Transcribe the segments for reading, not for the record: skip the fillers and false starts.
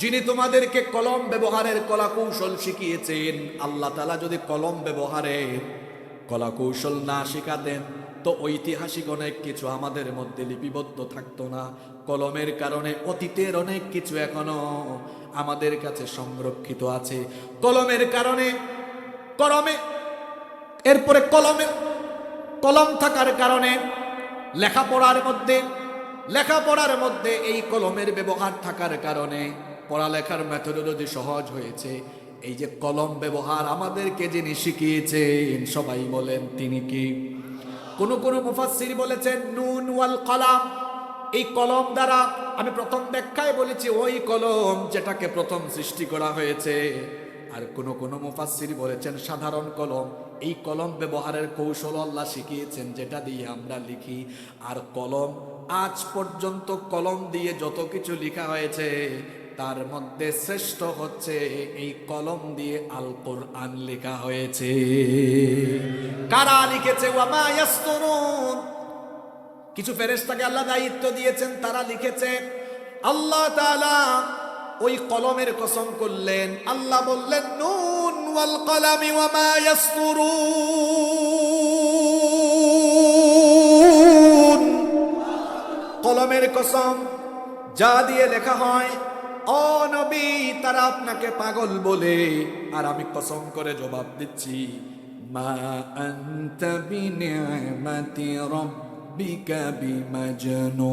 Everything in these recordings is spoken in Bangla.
যিনি তোমাদেরকে কলম ব্যবহারের কলা কৌশল শিখিয়েছেন, আল্লাহ তাআলা যদি কলম ব্যবহারের কলা কৌশল না শিখাতেন তো ঐতিহাসিক অনেক কিছু আমাদের মধ্যে লিপিবদ্ধ থাকতো না। কলমের কারণে অতীতের অনেক কিছু এখনো আমাদের কাছে সংরক্ষিত আছে। কলমের কারণে এরপরে কলম থাকার কারণে লেখাপড়ার মধ্যে এই কলমের ব্যবহার থাকার কারণে পড়ালেখার মেথোডোলজি সহজ হয়েছে। এই যে কলম ব্যবহার আমাদেরকে যিনি শিখিয়েছেন, সবাই বলেন তিনি কি? কোন মুফাসসির বলেছেন নুন ওয়াল কলাম, এই কলম দ্বারা, আমি প্রথম ব্যাখ্যায় বলেছি ওই কলম যেটাকে প্রথম সৃষ্টি করা হয়েছে। আর কোন মুফাসসির বলেছেন সাধারণ কলম, এই কলম ব্যবহারের কৌশল আল্লাহ শিখিয়েছেন যেটা দিয়ে আমরা লিখি। আর কলম, আজ পর্যন্ত কলম দিয়ে যত কিছু লেখা হয়েছে তার মধ্যে শ্রেষ্ঠ হচ্ছে এই কলম দিয়ে আল কোরআন লেখা হয়েছে। কারা লিখেছে? ওয়া মা ইয়াসতুরুন, কিছু ফেরেশতাকে আল্লাহ দায়িত্ব দিয়েছেন, তারা লিখেছে। আল্লাহ তাআলা ওই কলমের কসম করলেন, আল্লাহ বললেন নুন ওয়াল কলামি ওয়া মা ইয়াসতুরুন, কলমের কসম, যা দিয়ে লেখা হয়। ও নবী, তারা আপনাকে পাগল বলে, আর আমি কসম করে জবাব দিচ্ছি, মা আনতা বিনিআমাতি রাব্বিকা বিমাজনুন,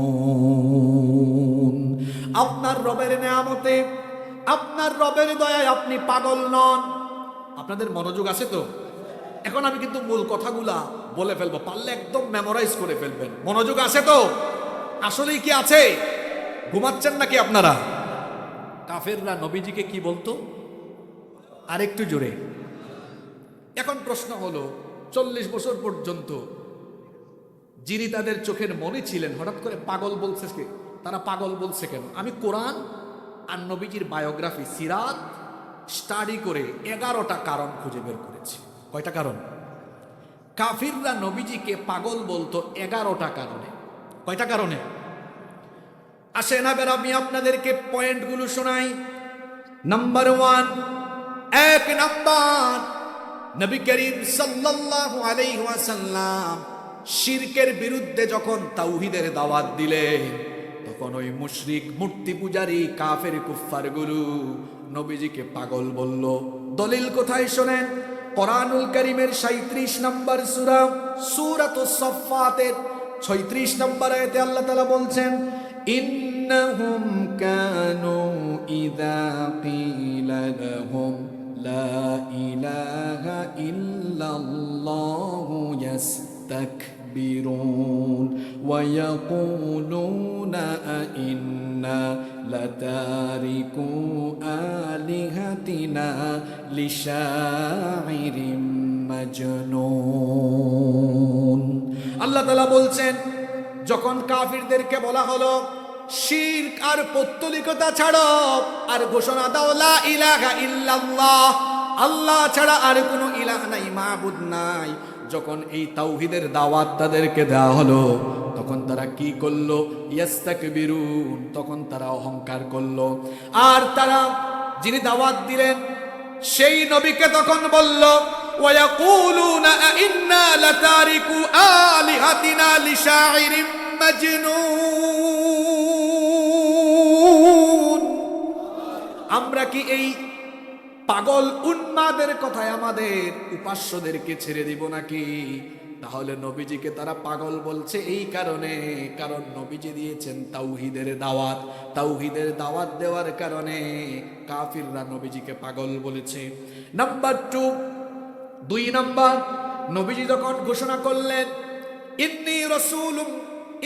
আপনার রবের নেয়ামতে, আপনার রবের দয়ায় আপনি পাগল নন। আপনাদের মনোযোগ আছে তো? এখন আমি কিন্তু মূল কথাগুলা বলে ফেলবো, পারলে একদম মেমোরাইজ করে ফেলবেন। মনোযোগ আছে তো? আসলেই কি আছে? ঘুমাচ্ছেন নাকি আপনারা? কাফেররা নবীজিকে কি বলতো? আরেকটু জোরে। এখন প্রশ্ন হলো, 40 বছর পর্যন্ত যিনি তাদের চোখের মনি ছিলেন হঠাৎ করে পাগল বলছে কে? তারা পাগল বলছে কেন? আমি কোরআন আর নবীজির বায়োগ্রাফি, সিরাত স্টাডি করে 11টা কারণ খুঁজে বের করেছি। কয়টা কারণ? কাফিররা নবীজিকে পাগল বলতো 11টা কারণে। কয়টা কারণে? আসেন এবার আমি আপনাদেরকে পয়েন্টগুলো শোনাই। নাম্বার 1, 1 নাম্বার, নবী করিম সাল্লাল্লাহু আলাইহি ওয়াসাল্লাম শিরকের বিরুদ্ধে যখন তাওহীদের দাওয়াত দিলেন, তখন ওই মুশরিক মূর্তি পূজারী কাফের কুফফারগুলো নবীজিকে পাগল বলল। দলিল কোথায় শোনেন? কোরআনুল কারীমের 37 নম্বর সূরা, সূরাতুস সাফফাতের 36 নম্বর আয়াতে আল্লাহ তাআলা বলছেন, ইন্নাহুম কানু ইযা কিলা লাহুম লা ইলাহা ইল্লাল্লাহু ইয়াস্তাকবিরুন ওয়া ইয়াকুলুনা আইন্না লাতারিকু আলিহাতিনা লিশাইরিম মাজনুন। আল্লাহ তাআলা বলছেন, যখন কাফিরদেরকে বলা হলো শিরক আর পৌত্তলিকতা ছাড়ো, আর ঘোষণা দাও লা ইলাহা ইল্লাল্লাহ, আল্লাহ ছাড়া আর কোনো ইলাহ নাই, মাবুদ নাই, যখন এই তাওহীদের দাওয়াত তাদেরকে দেওয়া হলো, তখন তারা কি করলো? ইয়াস্তাকবিরুন, তখন তারা অহংকার করলো। আর তারা যিনি দাওয়াত দিলেন সেই নবীকে তখন বলল, ওয়ায়াকুলুনা আইন্না লাতারিকু আলিহাতিনা লিশাইরিম মাজনুন, আমরা কি এই পাগল উন্মাদের কথায় আমাদের উপাস্যদেরকে ছেড়ে দিব নাকি? তাহলে নবীজিকে তারা পাগল বলছে এই কারণে, কারণ নবীজি দিয়েছেন তাওহীদের দাওয়াত। তাওহীদের দাওয়াত দেওয়ার কারণে কাফিররা নবীজিকে পাগল বলেছে। নাম্বার 2 নাম্বার, নবীজি যখন ঘোষণা করলেন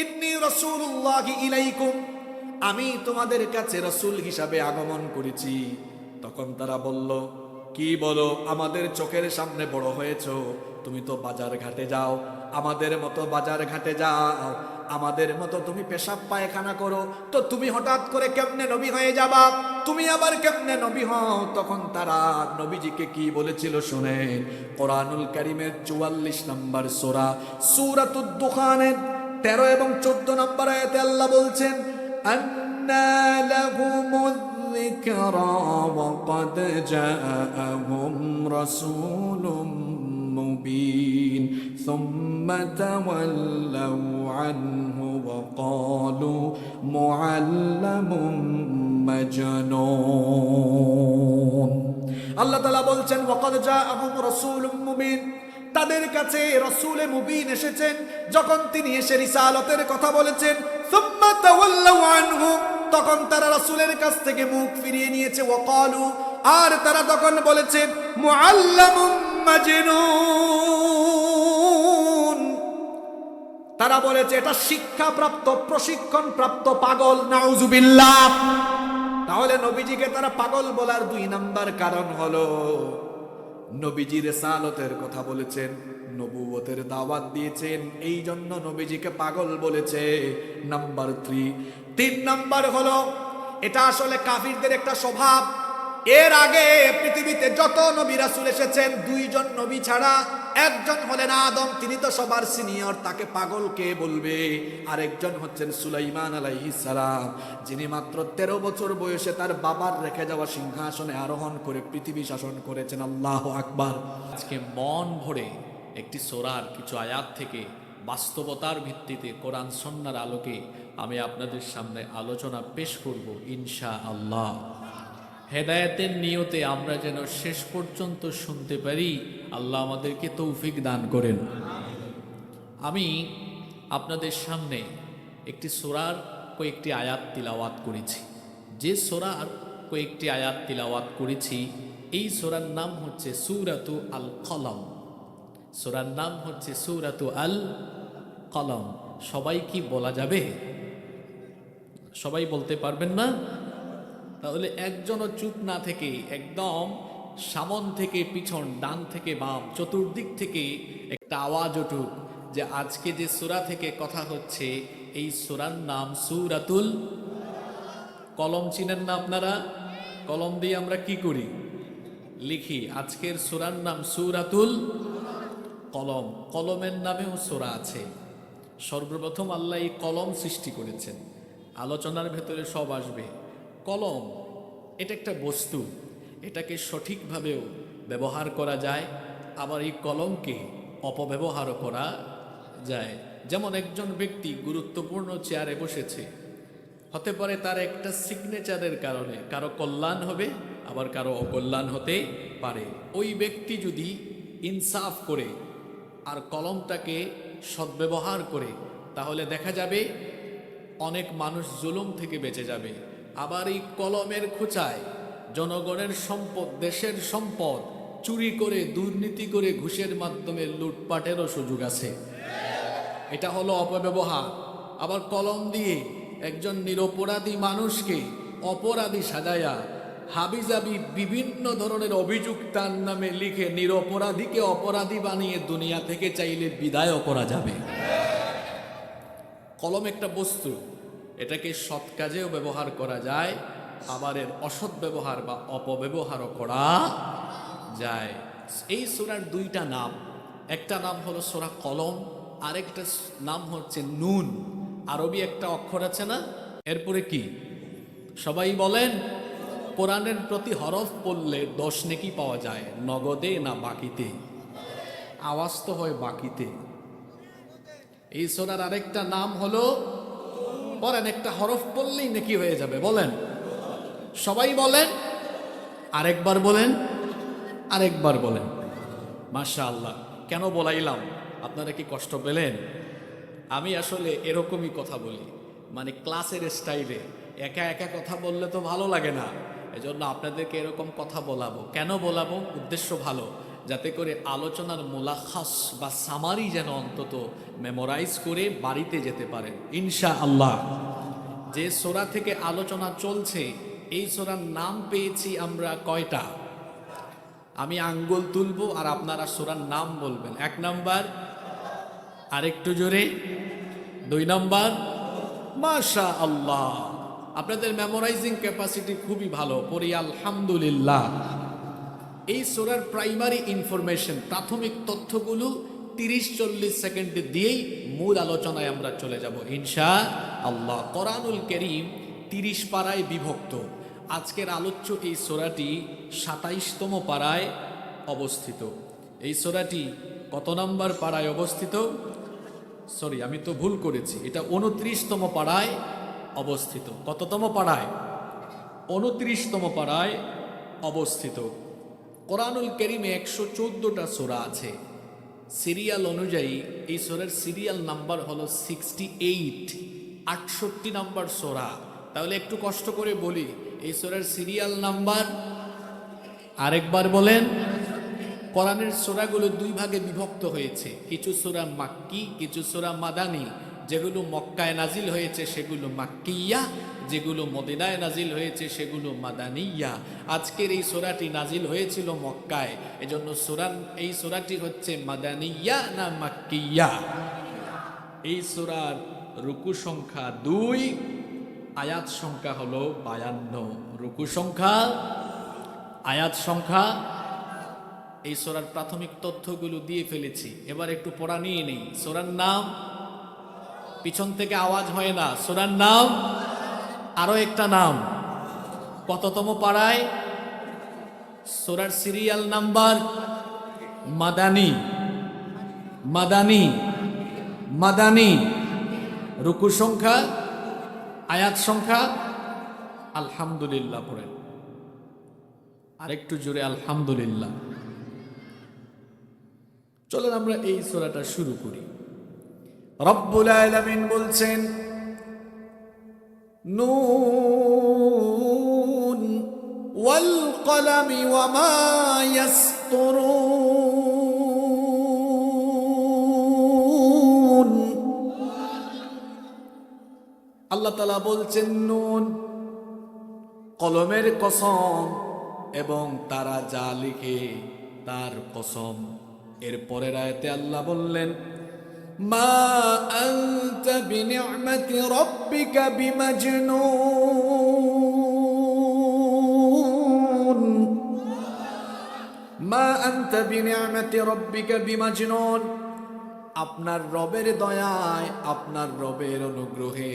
ইন্নী রাসূলুল্লাহি ইলাইকুম, আমি তোমাদের কাছে রাসূল হিসাবে আগমন করেছি, তখন তারা বলল, কি বলো? আমাদের চোখের সামনে বড় হয়েছো, তুমি তো বাজার ঘাটে যাও, আমাদের মতো বাজার ঘাটে যাও, আমাদের মতো তুমি পেশাব পায়খানা করো, তো তুমি হঠাৎ করে কেমনে নবী হয়ে যাবা? তুমি আবার কেমনে নবী হও? তখন তারা নবীজিকে কি বলেছিল শুনেন। কোরআনুল কারীমের 44 নম্বর সূরা, সূরাতুদ দুখানের 13 এবং 14 নম্বর আয়াতে আল্লাহ বলছেন, আন্না লাহুমুয الذكرى وقد جاءهم رسول مبين ثم تولوا عنه وقالوا معلم مجنون আল্লাহ তাআলা বলছেন ওয়াকাদ জাআহুম রাসূলুম মুবিন, তাদের কাছে রাসূলে মুবিন এসেছেন, যখন তিনি এসে রিসালাতের কথা বলেছেন সুম্মা তাওয়াল্লাউ আনহু, তখন তারা রাসূলের কাছ থেকে মুখ ফিরিয়ে নিয়েছে। ওয়াকালু, আর তারা তখন বলেছে মুআল্লামুম মাজনুন, তারা বলেছে এটা শিক্ষাপ্রাপ্ত প্রশিক্ষণপ্রাপ্ত পাগল। নাউজুবিল্লাহ। তাহলে নবীজিকে তারা পাগল বলার 2 নাম্বার কারণ হলো নবীজি রিসালাতের কথা বলেছেন, নবুয়তের দাওয়াত দিয়েছেন, এই জন্য নবীজিকে পাগল বলেছে। নাম্বার 3 নাম্বার হলো এটা আসলে কাফিরদের একটা স্বভাব। এর আগে পৃথিবীতে যত নবী রাসূল এসেছেন 2 জন নবী ছাড়া একজন হলেন আদম, তিনি তো সবার সিনিয়র, তাকে পাগল কে বলবে? আরেকজন হচ্ছেন সুলাইমান আলাইহিস সালাম, যিনি মাত্র 13 বছর বয়সে তার বাবার রেখে যাওয়া সিংহাসনে আরোহণ করে পৃথিবী শাসন করেছেন। আল্লাহু আকবার। আজকে মন ভরে একটি সূরার কিছু আয়াত থেকে বাস্তবতার ভিত্তিতে কোরআন সুন্নাহর আলোকে আমি আপনাদের সামনে আলোচনা পেশ করব ইনশাআল্লাহ। হেদায়েতের নিয়তে আমরা যেন শেষ পর্যন্ত শুনতে পারি, আল্লাহ আমাদেরকে তৌফিক দান করেন। আমি আপনাদের সামনে একটি সূরার কয়েকটি আয়াত তিলাওয়াত করেছি। যে সূরার কয়েকটি আয়াত তিলাওয়াত করেছি, এই সূরার নাম হচ্ছে সূরাতু আল কলম। সূরার নাম হচ্ছে সূরাতু আল কলম। সবাই কি বলা যাবে? সবাই বলতে পারবেন না? তাহলে একজনও চুপ না থেকে একদম সামন থেকে পিছন, ডান থেকে বাম, চতুর্দিক থেকে একটা আওয়াজ উঠুক যে আজকে যে সূরা থেকে কথা হচ্ছে এই সূরার নাম সূরাতুল কলম। চিনেন না আপনারা? কলম দিয়ে আমরা কি করি? লিখি। আজকের সূরার নাম সূরাতুল কলম। কলমের নামেও সূরা আছে। সর্বপ্রথম আল্লাহ এই কলম সৃষ্টি করেছেন। আলোচনার ভেতরে সব আসবে। কলম এটা একটা বস্তু, এটাকে সঠিকভাবেও ব্যবহার করা যায়, আবার এই কলমকে অপব্যবহারও করা যায়। যেমন একজন ব্যক্তি গুরুত্বপূর্ণ চেয়ারে বসেছে, হতে পারে তার একটা সিগনেচারের কারণে কারো কল্যাণ হবে, আবার কারো অকল্যাণ হতে পারে। ওই ব্যক্তি যদি ইনসাফ করে আর কলমটাকে সদ্ব্যবহার করে, তাহলে দেখা যাবে অনেক মানুষ জুলুম থেকে বেঁচে যাবে। আবার এই কলমের খোঁচায় জনগণের সম্পদ, দেশের সম্পদ চুরি করে, দুর্নীতি করে, ঘুষের মাধ্যমে লুটপাটেরও সুযোগ আছে। এটা হলো অপব্যবহার। আবার কলম দিয়ে একজন নিরপরাধী মানুষকে অপরাধী সাজায়া হাবিজাবি বিভিন্ন ধরনের অভিযোগ তার নামে লিখে নিরপরাধীকে অপরাধী বানিয়ে দুনিয়া থেকে চাইলে বিদায়ও করা যাবে। কলম একটা বস্তু, এটাকে সৎ কাজেও ব্যবহার করা যায়, আবার এর অসৎ ব্যবহার বা অপব্যবহারও করা যায়। এই সূরার 2টা নাম, একটা নাম হলো সূরা কলম, আরেকটা নাম হচ্ছে নুন। আরবি একটা অক্ষর আছে না, এরপরে কি? সবাই বলেন। কোরআনের প্রতি হরফ পড়লে 10 নেকি পাওয়া যায়, নগদে না বাকিতে? আওয়াজ তো হয় বাকিতে। এই সূরার আরেকটা নাম হলো, বলেন, একটা হরফ পড়লেই নেকি হয়ে যাবে, বলেন। সবাই বলেন। আরেকবার বলেন, আরেকবার বলেন। মাশাআল্লাহ। কেন বলাইলাম? আপনারা কি কষ্ট পেলেন? আমি আসলে এরকমই কথা বলি, মানে ক্লাসের স্টাইলে। একা একা কথা বললে তো ভালো লাগে না, এজন্য আপনাদেরকে এরকম কথা বলাবো। কেন বলাবো? উদ্দেশ্য ভালো, যাতে করে আলোচনার মুলাখাস বা সামারি যেন অন্তত মেমোরাইজ করে বাড়িতে যেতে পারেন ইনশাআল্লাহ। যে সূরা থেকে আলোচনা চলছে, এই সূরার নাম পেয়েছি আমরা কয়টা? আমি আঙ্গুল তুলবো আর আপনারা সূরার নাম বলবেন। 1 নাম্বার, আরেকটু জোরে, 2 নাম্বার। মাশাআল্লাহ, আপনাদের মেমোরাইজিং ক্যাপাসিটি খুবই ভালো, পড়ি আলহামদুলিল্লাহ। এই সূরার প্রাইমারি ইনফরমেশন, প্রাথমিক তথ্যগুলো 30-40 সেকেন্ডে দিয়েই মূল আলোচনায় আমরা চলে যাব ইনশাআল্লাহ। কোরআনুল কারীম 30 পারায় বিভক্ত। আজকের আলোচ্য এই সূরাটি ২৭তম পারায় অবস্থিত। এই সূরাটি কত নম্বর পারায় অবস্থিত? সরি, আমি তো ভুল করেছি, এটা ২৯তম পারায় অবস্থিত। কততম পারায়? ২৯তম পারায় অবস্থিত। কোরআনুল কারীমে ১১৪টা সূরা আছে। সিরিয়াল অনুযায়ী এই সূরার সিরিয়াল নাম্বার হলো 68, ৬৮ নম্বর সূরা। তাহলে একটু কষ্ট করে বলি, এই সূরার সিরিয়াল নাম্বার আরেকবার বলেন। কোরআনের সূরাগুলো দুই ভাগে বিভক্ত হয়েছে, কিছু সূরা মাক্কি, কিছু সূরা মাদানী। যেগুলো মক্কায় নাজিল হয়েছে সেগুলো মাক্কিয়া, যেগুলো মদিনায় নাজিল হয়েছে সেগুলো মাদানিয়া। আজকের এই সূরাটি নাজিল হয়েছিল মক্কায়, এজন্য এই সূরাটি হচ্ছে মাদানিয়া না মাক্কিয়া? এই সূরার রুকু সংখ্যা 2, আয়াত সংখ্যা হলো 52। রুকু সংখ্যা, আয়াত সংখ্যা। এই সূরার প্রাথমিক তথ্যগুলো দিয়ে ফেলেছি, এবার একটু পড়া নিয়ে নেই। সূরার নাম, পিছন থেকে আওয়াজ হয় না, সূরার নাম আরো একটা নাম। কততম পারায়? সূরার সিরিয়াল নাম্বার মাদানী, মাদানী, মাদানী। রুকু সংখ্যা, আয়াত সংখ্যা। আলহামদুলিল্লাহ পড়েন, আরেকটু জোরে আলহামদুলিল্লাহ। চলেন আমরা এই সূরাটা শুরু করি। রব্বুল আলামিন বলছেন, নুন ওয়াল কলামি ওয়া মা ইয়াসতুরুন। আল্লাহ তাআলা বলছেন নুন, কলমের কসম, এবং তারা যা লিখে তার কসম। এরপরের আয়াতে আল্লাহ বললেন, মা আনতা বিনি'মাতি রাব্বিকা বিমাজনুন। মা আনতা বিনি'মাতি রাব্বিকা বিমাজনুন। আপনার রবের দয়ায়, আপনার রবের অনুগ্রহে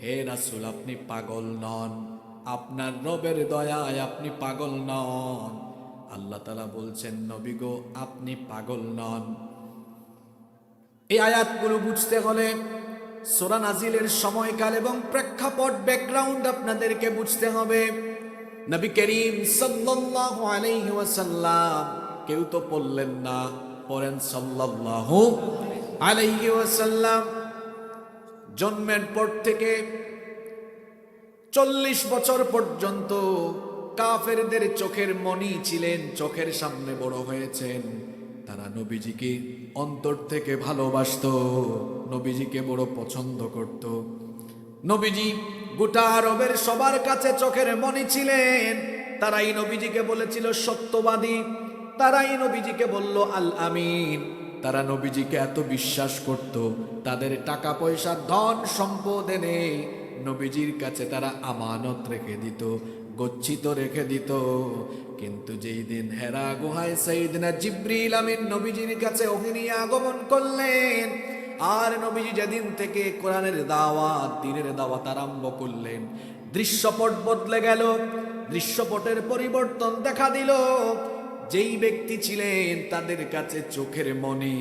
হে রাসূল আপনি পাগল নন। আপনার রবের দয়ায় আপনি পাগল নন। আল্লাহ তাআলা বলছেন, নবী গো আপনি পাগল নন। এই আয়াতগুলো বুঝতে হলে সূরা নাজিলের সময়কাল এবং প্রেক্ষাপট, ব্যাকগ্রাউন্ড আপনাদেরকে বুঝতে হবে। নবী করিম সাল্লাল্লাহু আলাইহি ওয়াসাল্লাম, কেউ তো পড়লেন না, পড়েন সাল্লাল্লাহু আলাইহি ওয়াসাল্লাম। জন্মের পর থেকে 40 বছর পর্যন্ত কাফেরদের চোখের মণি ছিলেন, চোখের সামনে বড় হয়েছেন। তারা নবীজিকে অন্তর থেকে ভালোবাসতো, নবীজিকে বড় পছন্দ করত। নবীজি গোটা আরবের সবার কাছে চোখের মণি ছিলেন। তারাই নবীজিকে বলেছিল সত্যবাদী, তারাই নবীজিকে বলল আল আমিন। তারা নবীজিকে এত বিশ্বাস করত, তাদের টাকা পয়সা ধন সম্পদ এনে নবীজির কাছে তারা আমানত রেখে দিত, গচ্ছিত রেখে দিত। কিন্তু যেই দিন হেরা গুহায় সাইয়েদনা জিবরিল আমিন নবীজির কাছে অগ্নি আগমন করলেন, আর নবীজি যেদিন থেকে কোরআনের দাওয়াত, দ্বীনের দাওয়াত আরম্ভ করলেন, দৃশ্যপট বদলে গেল। দৃশ্যপটের পরিবর্তন দেখা দিল। যেই ব্যক্তি ছিলেন তাদের কাছে চোখের মণি,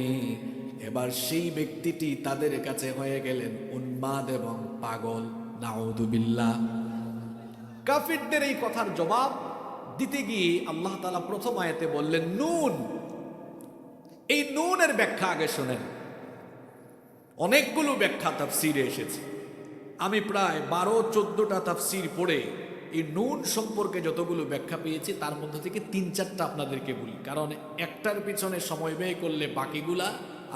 এবার সেই ব্যক্তিটি তাদের কাছে হয়ে গেলেন উন্মাদ এবং পাগল। নাউযুবিল্লাহ। কাফিরদের এই কথার জবাব দিতে গিয়ে আল্লাহ তাআলা প্রথম আয়াতে বললেন নুন। এই নুনের ব্যাখ্যা আগে শোনেন। অনেকগুলো ব্যাখ্যা তাফসীরে এসেছে। আমি প্রায় 12-14টা তাফসীর পড়ে এই নুন সম্পর্কে যতগুলো ব্যাখ্যা পেয়েছি তার মধ্যে থেকে 3-4টা আপনাদেরকে বলি, কারণ একটার পিছনে সময় ব্যয় করলে বাকিগুলা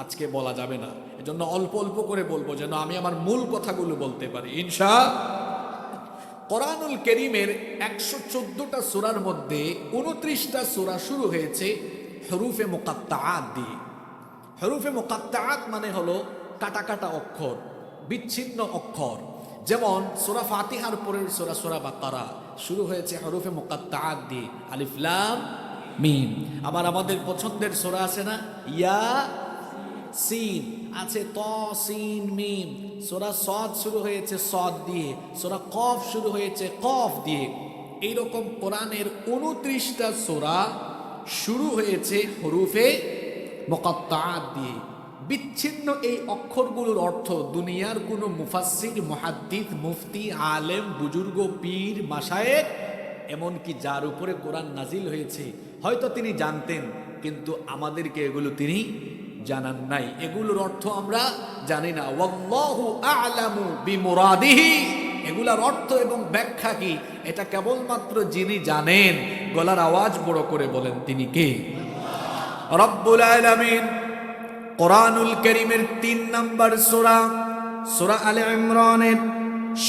আজকে বলা যাবে না। এজন্য অল্প অল্প করে বলবো যেন আমি আমার মূল কথাগুলো বলতে পারি ইনশাআল্লাহ। কোরআনুল কারীমের 114টা সূরার মধ্যে 29টা সূরা শুরু হয়েছে হরুফে মুকাত্তাআত দিয়ে। হরুফে মুকাত্তাআত মানে হলো কাটা কাটা অক্ষর, বিচ্ছিন্ন অক্ষর। যেমন সূরা ফাতিহার পরের সূরা সূরা বাকারা শুরু হয়েছে হরুফে মুকাত্তাআত দিয়ে, আলিফ লাম মিম। আবার আমাদের পছন্দের সূরা আছে না, ইয়া সিন, আছে ত সিন মিম। সূরা সদ শুরু হয়েছে সদ দিয়ে, সূরা কফ শুরু হয়েছে কফ দিয়ে। এইরকম কোরআনের 29টা সূরা শুরু হয়েছে হরুফে মুকাত্তাআত দিয়ে। বিচ্ছিন্ন এই অক্ষরগুলোর অর্থ দুনিয়ার কোনো মুফাসসির, মুহাদ্দিস, মুফতি, আলেম, বুজুর্গ, পীর, মাশায়েখ, এমনকি যার উপরে কোরআন নাজিল হয়েছে হয়তো তিনি জানতেন, কিন্তু আমাদেরকে এগুলো তিনি জানান নাই। এগুলোর অর্থ আমরা জানি না। ওয়াল্লাহু আ'লামু বিমুরাদিহি, এগুলার অর্থ এবং ব্যাখ্যা কি এটা কেবলমাত্র যিনি জানেন, গলার আওয়াজ বড় করে বলেন তিনি কে? রব্বুল আলামিন কোরআনুল কারীমের 3 নম্বর সূরা, সূরা আলে ইমরানের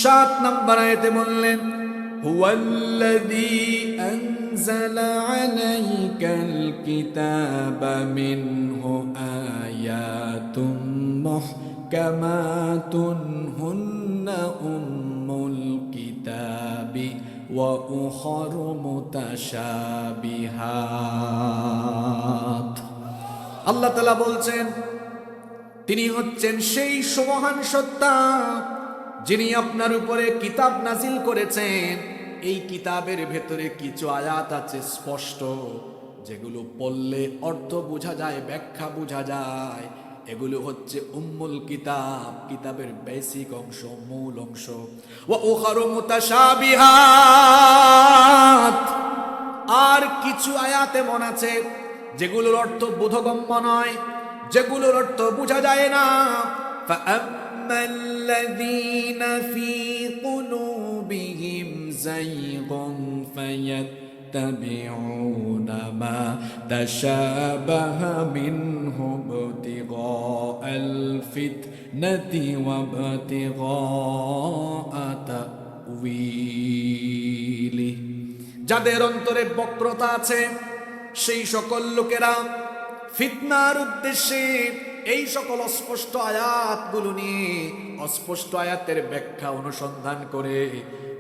7 নম্বর আয়াতে বললেন, হুয়াল্লাযী আনজালা আলাইকাল কিতাবা মিনহু আয়াতুম মুহকামাতুন হুন্না উম্মুল কিতাবি ওয়া উখারু মুতাশাবিহাত। আল্লাহ তাআলা বলছেন তিনি হচ্ছেন সেই সুমহান সত্তা যিনি আপনার উপরে কিতাব নাজিল করেছেন। এই কিতাবের ভেতরে কিছু আয়াত আছে স্পষ্ট, যেগুলো পড়লে অর্থ বোঝা যায়, ব্যাখ্যা বোঝা যায়। এগুলো হচ্ছে উম্মুল কিতাব, কিতাবের বেসিক অংশ, মূল অংশ। ওয়া উখারু মুতাশাবিহাত, আর কিছু আয়াত এমন আছে যেগুলোর অর্থ বোধগম্য নয়, যেগুলোর অর্থ বোঝা যায় না। ফাআম্মাল্লাযীনা ফী কুলুবিহিম যায়গুন ফায়াত্তাবিউনা মা তাশাবাহা মিনহু ইবতিগাআল ফিতনাতি ওয়া ইবতিগাআ তা'উইলিহি, যাদের অন্তরে বক্রতা আছে সেই সকল লোকেরা ফিতনার উদ্দেশ্যে এই সকল অস্পষ্ট আয়াতগুলো নিয়ে অস্পষ্ট আয়াতের ব্যাখ্যা অনুসন্ধান করে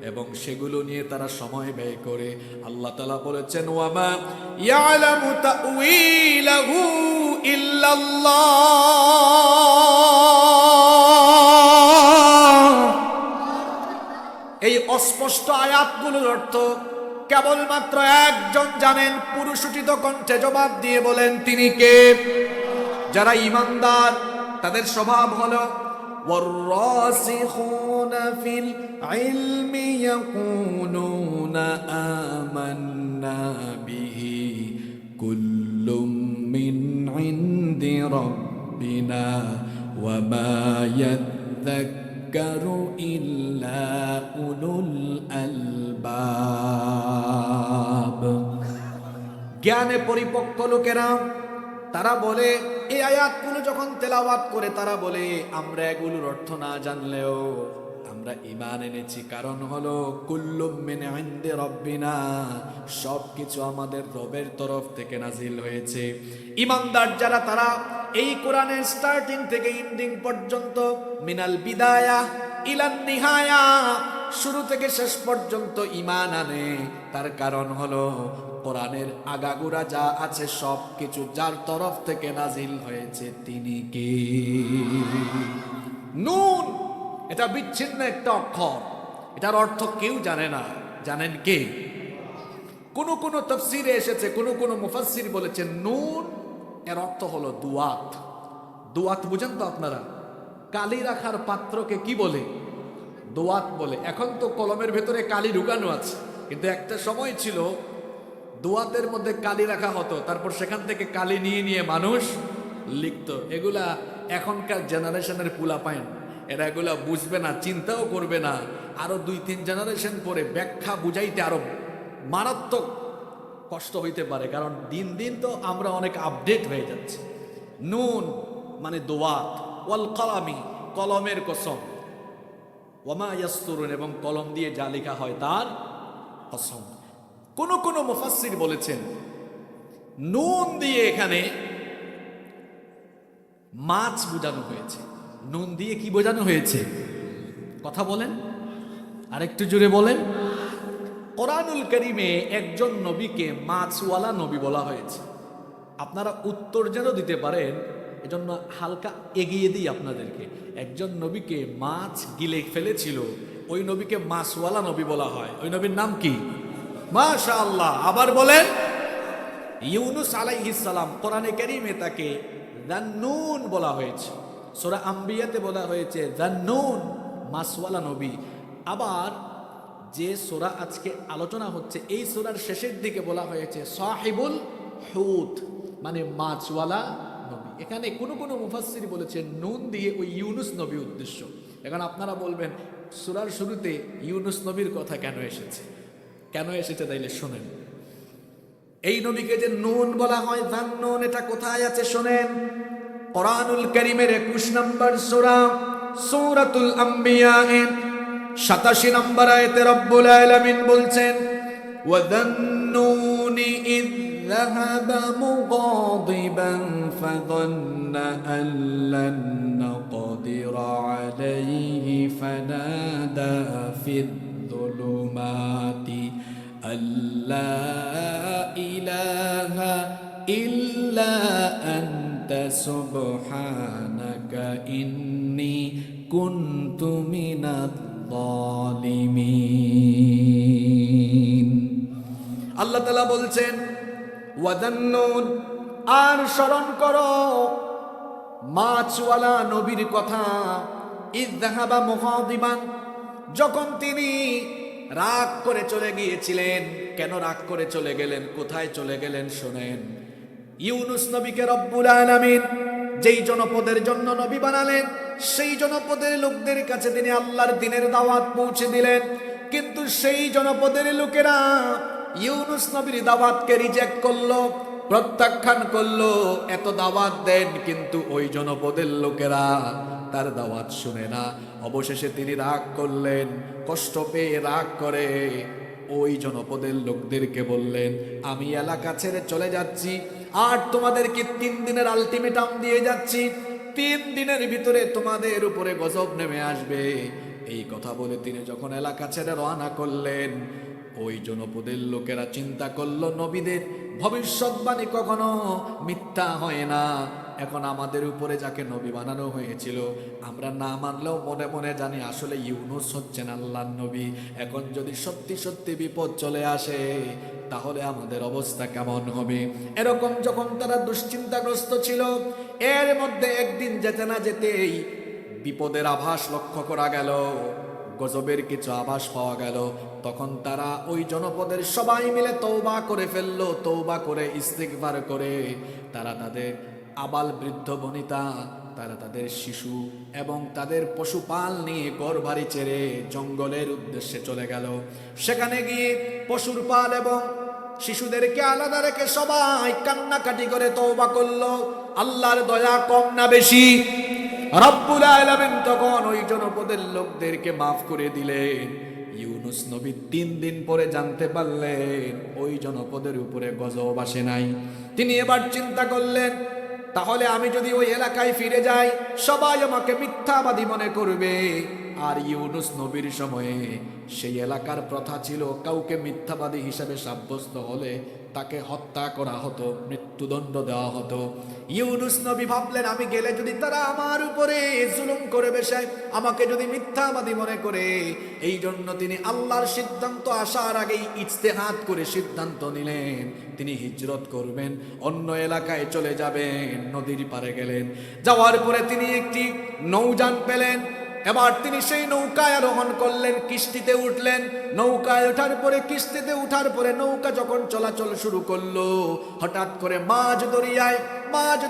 এবং সেগুলো নিয়ে তারা সময় ব্যয় করে। আল্লাহ তাআলা বলেছেন, ওয়ামা ইয়ালামু তা'উইলাহু ইল্লাল্লাহ। এই অস্পষ্ট আয়াতগুলোর অর্থ কেবলমাত্র একজন জানেন। পুরুষোচিত কণ্ঠে জবাব দিয়ে বলেন তিনি কে? যারা ঈমানদার তাদের স্বভাব হলো ওয়ার-রাসিখুনা ফিল ইলমি ইয়াকুলুনা আমান্না বিহি কুল্লুম মিন ইনদি রাব্বিনা ওয়া মা ইয়াযাক্কারু ইল্লা উলুল আলবাব। জ্ঞানে পরিপক্ক লোকেরা তারা বলে, এই আয়াতগুলো যখন তেলাওয়াত করে তারা বলে আমরা এগুলোর অর্থ না জানলেও আমরা ঈমান এনেছি, কারণ হলো কুল্লুম মিন ইনদি রাব্বিনা, সবকিছু আমাদের রবের তরফ থেকে নাজিল হয়েছে। ঈমানদার যারা তারা এই কোরআনের স্টার্টিং থেকে এন্ডিং পর্যন্ত, মিনাল বিদায়া ইলান নিহায়া, শুরু থেকে শেষ পর্যন্ত ঈমান আনে। তার কারণ হলো কোরআনের আগাগোড়া যা আছে সব কিছু যার তরফ থেকে নাজিল হয়েছে তিনি কে? নুন, এটা বিচ্ছিন্ন একটা অক্ষর, এটার অর্থ কেউ জানে না। জানেন কে? কোন কোন তাফসীরে এসেছে, কোন কোন মুফাসসির বলেছেন নুন এর অর্থ হলো দুয়াত। দুয়াত বুঝেন তো আপনারা? কালি রাখার পাত্রকে কি বলে? দোয়াত বলে। এখন তো কলমের ভেতরে কালি ঢুকানো আছে, কিন্তু একটা সময় ছিল দোয়াতের মধ্যে কালি রাখা হতো, তারপর সেখান থেকে কালি নিয়ে নিয়ে মানুষ লিখত। এগুলা এখনকার জেনারেশনের পোলা পাইন, এরা এগুলা বুঝবে না, চিন্তাও করবে না। আরো 2-3 জেনারেশন পরে ব্যাখ্যা বুঝাইতে আরো মারাত্মক কষ্ট হইতে পারে, কারণ দিন দিন তো আমরা অনেক আপডেট হয়ে যাচ্ছি। নুন মানে দোয়াত, ওয়াল কলামি, কলমের কসম, ওয়ামা ইয়াসতুরুন, এবং কলম দিয়ে যা লেখা হয় তার কসম। কোন কোন মুফাসসির বলেছেন নুন দিয়ে এখানে মাছ বোঝানো হয়েছে। নুন দিয়ে কি বোঝানো হয়েছে? কথা বলেন, আরেকটু জোরে বলেন। কোরআনুল কারীমে একজন নবীকে মাছওয়ালা নবী বলা হয়েছে। আপনারা উত্তর যেন দিতে পারেন, এজন্য হালকা এগিয়ে দিই আপনাদেরকে। একজন নবীকে মাছ গিলে ফেলেছিল, ওই নবীকে মাছওয়ালা নবী বলা হয়। ওই নবীর নাম কি? মাশাআল্লাহ। আবার বলেন ইউনুস আলাইহিস সালাম, কোরআনে কারীমে তাকে যান্নুন বলা হয়েছে, সূরা আম্বিয়াতে বলা হয়েছে যান্নুন, মাছওয়ালা নবী। আবার যে সূরা আজকে আলোচনা হচ্ছে এই সূরার শেষের দিকে বলা হয়েছে সাহিবুল হুত, মানে মাছওয়ালা নবী। এখানে কোন কোন মুফাসসির বলেছেন নুন দিয়ে ওই ইউনুস নবী উদ্দেশ্য। এখন আপনারা বলবেন সূরার শুরুতে ইউনুস নবীর কথা কেন এসেছে? কেন এসেছে তাইলে শোনেন। এই নবীকে যে নুন বলা হয়, যান্নুন, এটা কোথায় আছে শোনেন। কোরআনুল কারীমের 21 নম্বর সূরা, সূরাতুল আম্বিয়া এর 87 নম্বর আয়াতে রব্বুল আলামিন বলছেন ওয়াযান্নুনি ইয যাহাবা মুগাদিবান ফাযান্না আন লান নাকদিরা আলাইহি ফানাদা ফিদ যুলুমাতি আল্লা ইলাহা ইল্লা আনতা সুবহানাকা ইন্নী কুনতু মিনাল যালিমিন। আল্লাহ তাআলা বলছেন ওয়াদান্নুন, আর স্মরণ করো মাছওয়ালা নবীর কথা, ইয যাহাবা মুগাদিবান, যখন তিনি রাগ করে চলে গিয়েছিলেন। কেন রাগ করে চলে গেলেন, কোথায় চলে গেলেন শোনেন। ইউনুস নবীকে রব্বুল আলামিন যেই জনপদের জন্য নবী বানালেন, সেই জনপদের লোকদের কাছে তিনি আল্লাহর দ্বীনের দাওয়াত পৌঁছে দিলেন। কিন্তু সেই জনপদের লোকেরা ইউনুস নবীর দাওয়াতকে রিজেক্ট করলো, প্রত্যাখ্যান করলো। এত দাওয়াত দেন কিন্তু ওই জনপদের লোকেরা তার দাওয়াত শুনে না। অবশেষে তিনি রাগ করলেন, কষ্ট পেয়ে রাগ করে ওই জনপদের লোকদেরকে বললেন আমি এলাকা ছেড়ে চলে যাচ্ছি, আর তোমাদেরকে 3 দিনের আলটিমেটাম দিয়ে যাচ্ছি, 3 দিনের ভিতরে তোমাদের উপরে গজব নেমে আসবে। এই কথা বলে তিনি যখন এলাকা ছেড়ে রওনা করলেন, ওই জনপদের লোকেরা চিন্তা করলো নবীদের ভবিষ্যৎবাণী কখনো মিথ্যা হয় না। এখন আমাদের উপরে যাকে নবী বানানো হয়েছিল আমরা না মানলেও মনে মনে জানি আসলে ইউনুস হচ্ছেন আল্লাহর নবী। এখন যদি সত্যি সত্যি বিপদ চলে আসে তাহলে আমাদের অবস্থা কেমন হবে। এরকম যখন তারা দুশ্চিন্তাগ্রস্ত ছিল, এর মধ্যে একদিন যেতে না যেতেই বিপদের আভাস লক্ষ্য করা গেল, গজবের কিছু আভাস পাওয়া গেল। তখন তারা ওই জনপদের সবাই মিলে তওবা করে ফেললো। তওবা করে ইস্তিগফার করে তারা তাদের আবাল বৃদ্ধ বনিতা, তারা তাদের শিশু এবং তাদের পশুপাল নিয়ে ঘরবাড়ি ছেড়ে জঙ্গলের উদ্দেশ্যে চলে গেল। সেখানে গিয়ে পশুর পাল এবং শিশুদেরকে আলাদা রেখে সবাই কান্নাকাটি করে তওবা করলো। আল্লাহর দয়া কম না বেশি? রব্বুল আলামিন তখন ওই জনপদের লোকদেরকে মাফ করে দিলেন। ইউনুস নবী 3 দিন পরে জানতে পারলেন ওই জনপদের উপরে গজব আসে নাই। তিনি এবার চিন্তা করলেন তাহলে আমি যদি ওই এলাকায় ফিরে যাই সবাই আমাকে মিথ্যাবাদী মনে করবে। আর ইউনুস নবীর সময়ে সেই এলাকার প্রথা ছিল কাউকে মিথ্যাবাদী হিসেবে সাব্যস্ত হলে তাকে হত্যা করা হতো, মৃত্যুদণ্ড দেওয়া হতো। ইউনুস নবী ভাবলেন আমি গেলে যদি তারা আমার উপরে জুলুম করে বসায়, আমাকে যদি মিথ্যাবাদী মনে করে, এই জন্য তিনি আল্লাহর সিদ্ধান্ত আসার আগেই ইজতেহাদ করে সিদ্ধান্ত নিলেন তিনি হিজরত করবেন, অন্য এলাকায় চলে যাবেন। নদীর পারে গেলেন, যাওয়ার পরে তিনি একটি নৌযান পেলেন। এবার তিনি সেই নৌকায় আরোহণ করলেন, কিস্তিতে উঠলেন। নৌকায় ওঠার পরে, কিস্তিতে উঠার পরে নৌকা যখন চলাচল শুরু করলো, হঠাৎ করে মাঝ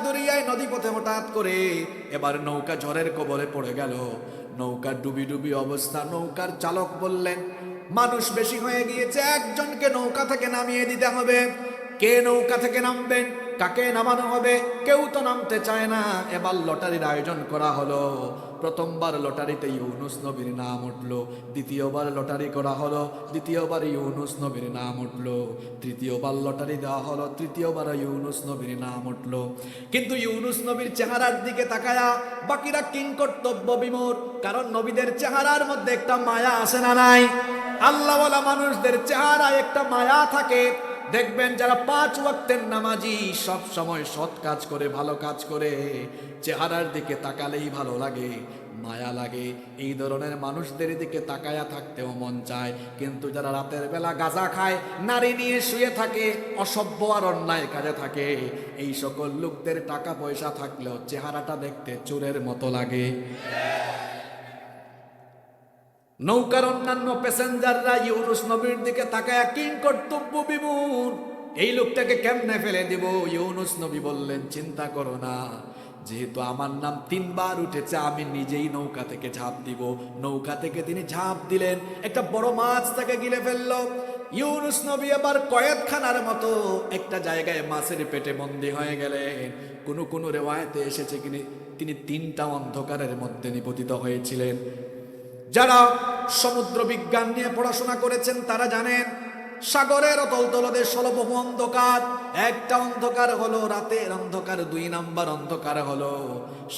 দরিয়ায় নদীপথে হঠাৎ করে এবার নৌকা ঝড়ের কবলে পড়ে গেল। নৌকা ডুবি ডুবি অবস্থা। নৌকার চালক বললেন মানুষ বেশি হয়ে গিয়েছে, একজনকে নৌকা থেকে নামিয়ে দিতে হবে। কে নৌকা থেকে নামবেন, কাকে নামানো হবে? কেউ তো নামতে চায় না। এবার লটারির আয়োজন করা হলো। প্রথমবার লটারিতে ইউনুস নবীর নাম উঠলো, দ্বিতীয়বার লটারি করা হলো, দ্বিতীয়বার ইউনুস নবীর নাম উঠলো, তৃতীয়বার লটারি দেওয়া হলো, তৃতীয়বার ইউনুস নবীর নাম উঠলো। কিন্তু ইউনুস নবীর চেহারার দিকে তাকায়া বাকিরা কিংকর্তব্য বিমূঢ়, কারণ নবীদের চেহারার মধ্যে একটা মায়া আসে না নাই? আল্লাহওয়ালা মানুষদের চেহারায় একটা মায়া থাকে। দেখবেন যারা 5 ওয়াক্তের নামাজি, সব সময় সৎ কাজ করে, ভালো কাজ করে, চেহারার দিকে তাকালেই ভালো লাগে। মায়া লাগে। এই ধরনের মানুষদের দিকে তাকায়া থাকতেও মন চায়, কিন্তু যারা রাতের বেলা গাঁজা খায়, নারী নিয়ে শুয়ে থাকে, অসভ্য আর অন্যায় কাজে থাকে, এই সকল লোকদের টাকা পয়সা থাকলেও চেহারাটা দেখতে চোরের মতো লাগে। নৌকার অন্যান্য প্যাসেঞ্জাররা ইউনুস নবীর দিকে তাকায়া কিং কর্তব্য বিমূঢ়, এই লোকটাকে কেমনে ফেলে দিব। ইউনুস নবী বললেন, চিন্তা করো না, যেহেতু আমার নাম 3 বার উঠেছে, আমি নিজেই নৌকা থেকে ঝাঁপ দিব। নৌকা থেকে তিনি ঝাঁপ দিলেন, একটা বড় মাছ তাকে গিলে ফেলল। ইউনুস নবী আবার কয়েদখানার মতো একটা জায়গায় মাছের পেটে বন্দী হয়ে গেলেন। কোন রেওয়ায়েতে এসেছে তিনি 3টা অন্ধকারের মধ্যে নিপতিত হয়েছিলেন। যারা সমুদ্র বিজ্ঞান নিয়ে পড়াশোনা করেছেন তারা জানেন, সাগরের অতল তলদেশ হলো বহু অন্ধকার। একটা অন্ধকার হলো রাতের অন্ধকার, 2 নাম্বার অন্ধকার হলো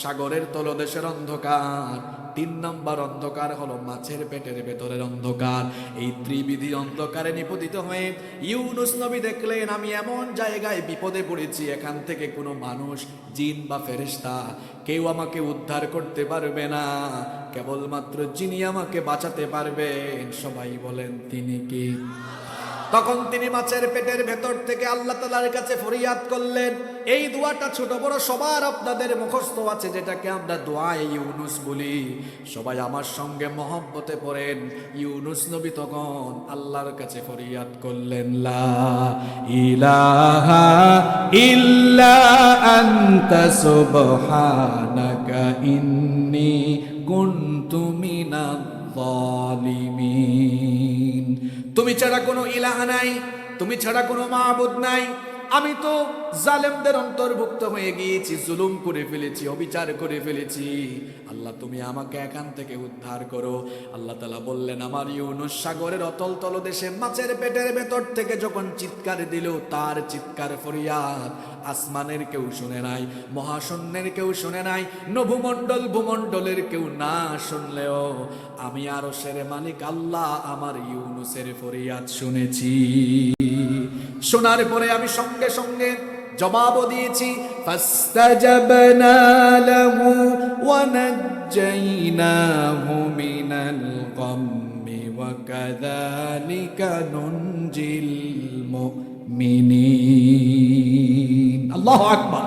সাগরের তলদেশের অন্ধকার, 3 নাম্বার অন্ধকার হলো মাছের পেটের ভেতরের অন্ধকার। এই ত্রিবিধি অন্ধকারে নিপতিত হয়ে ইউনুস নবী দেখলেন, আমি এমন জায়গায় বিপদে পড়েছি, এখান থেকে কোনো মানুষ, জিন বা ফেরেশতা কেউ আমাকে উদ্ধার করতে পারবে না, কেবলমাত্র যিনি আমাকে বাঁচাতে পারবেন। সবাই বলেন, তিনি কি? তখন তিনি মাছের পেটের ভেতর থেকে আল্লাহ তাআলার কাছে ফরিয়াদ করলেন। এই দোয়াটা ছোট বড় সবার আপনাদের মুখস্থ আছে, যেটাকে আমরা দোয়ায়ে ইউনুস বলি। সবাই আমার সঙ্গে মহব্বতে পড়েন। ইউনুস নবী তখন আল্লাহর কাছে ফরিয়াদ করলেন, লা ইলাহা ইল্লা আনতা সুবহানাকা ইন্নী কুনতু মিনাজ জালিমিন। তুমি ছাড়া কোনো ইলাহা নাই, তুমি ছাড়া কোনো মাবুদ নাই, আমি তো জালেমদের অন্তর্ভুক্ত হয়ে গিয়েছি, জুলুম করে ফেলেছি, অবিচার করে ফেলেছি। আল্লাহ তুমি আমাকে এখান থেকে উদ্ধার করো। আল্লাহ তাআলা বললেন, আমার ইউনুস সাগরের অতল তলদেশে মাছের পেটের ভেতর থেকে যখন চিৎকার দিল, তার চিৎকার ফরিয়াদ আসমানের কেউ শুনে নাই, মহাশূন্যের কেউ শুনে নাই, নভুমণ্ডল ভূমণ্ডলের কেউ না শুনলেও আমি আরশের মালিক আল্লাহ আমার ইউনুসের ফরিয়াদ শুনেছি। শোনার পরে আমি সঙ্গে সঙ্গে জবাবও দিয়েছি, ফাস্তাজাবনা লাহু ওয়া নাজ্জাইনাহু মিনাল গাম্মি ওয়া কাযালিকা নুনজিল মুমিনিন। আল্লাহু আকবার।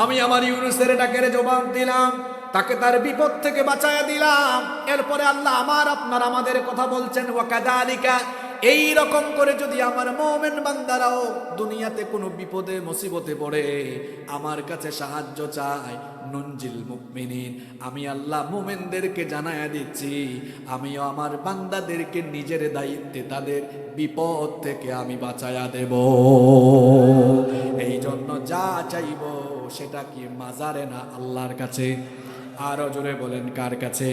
আমি আমার ইউনুসের ডাকের জবাব দিলাম, তাকে তার বিপদ থেকে বাঁচায়া দিলাম। এরপরে আল্লাহ আমার আপনার আমাদের কথা বলছেন, ওয়া কাযালিকা, এই রকম করে যদি আমার মুমিন বান্দারাও দুনিয়াতে কোনো বিপদে মুসিবতে পড়ে আমার কাছে সাহায্য চায়, নুনজিল মুমিনিন, আমি আল্লাহ মুমিনদেরকে জানায়া দিচ্ছি, আমিও আমার বান্দাদেরকে নিজের দায়িত্বে তাদের বিপদ থেকে আমি বাঁচায়া দেব। এই জন্য যা চাইব সেটা কি মাজারে না আল্লাহর কাছে? আরো জোরে বলেন, কার কাছে?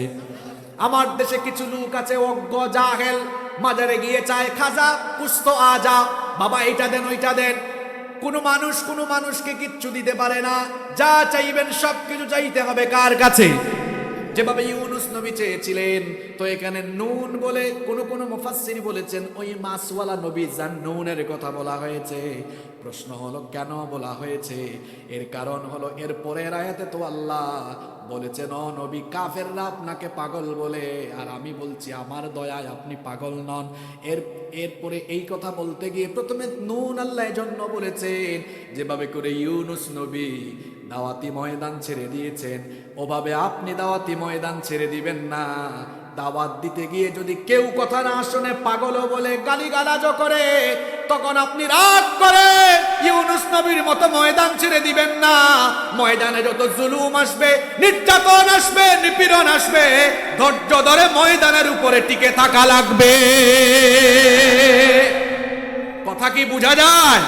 আমার দেশে কিছু লোক আছে অজ্ঞ জাহেল, মাজারে গিয়ে চায় খাজা কুস্ত আজা, বাবা এইটা দেন ওইটা দেন। কোনো মানুষকে কিচ্ছু দিতে পারে না। যা চাইবেন সব কিছু চাইতে হবে কার কাছে? যেভাবে ইউনুস নবী চেয়েছিলেন। তো এখানে নুন বলে কোন মুফাসসির বলেছেন ওই মাছওয়ালা নবী জান্নুনের কথা বলা হয়েছে। প্রশ্ন হলো কেন বলা হয়েছে? এর কারণ হলো এর পরের আয়াতে তো আল্লাহ বলেছেন, ও নবী, কাফেররা আপনাকে পাগল বলে, আর আমি বলছি আমার দয়ায় আপনি পাগল নন। এরপরে এই কথা বলতে গিয়ে প্রথমে নুন আল্লাহ জন্য বলেছেন, যেভাবে করে ইউনুস নবী দাওয়াতি ময়দান ছেড়ে দিয়েছেন, ওভাবে আপনি দাওয়াতি ময়দান ছেড়ে দিবেন না। দাওয়াত দিতে গিয়ে যদি কেউ কথা না শুনে পাগল বলে গালিগালাজ করে, তখন আপনি রাগ করে ইউনুস নবীর মতো ময়দান ছেড়ে দিবেন না। ময়দানে যত জুলুম আসবে, নির্যাতন আসবে, নিপীড়ন আসবে, ধৈর্য ধরে ময়দানের উপরে টিকে থাকা লাগবে। কথা কি বোঝা যায়?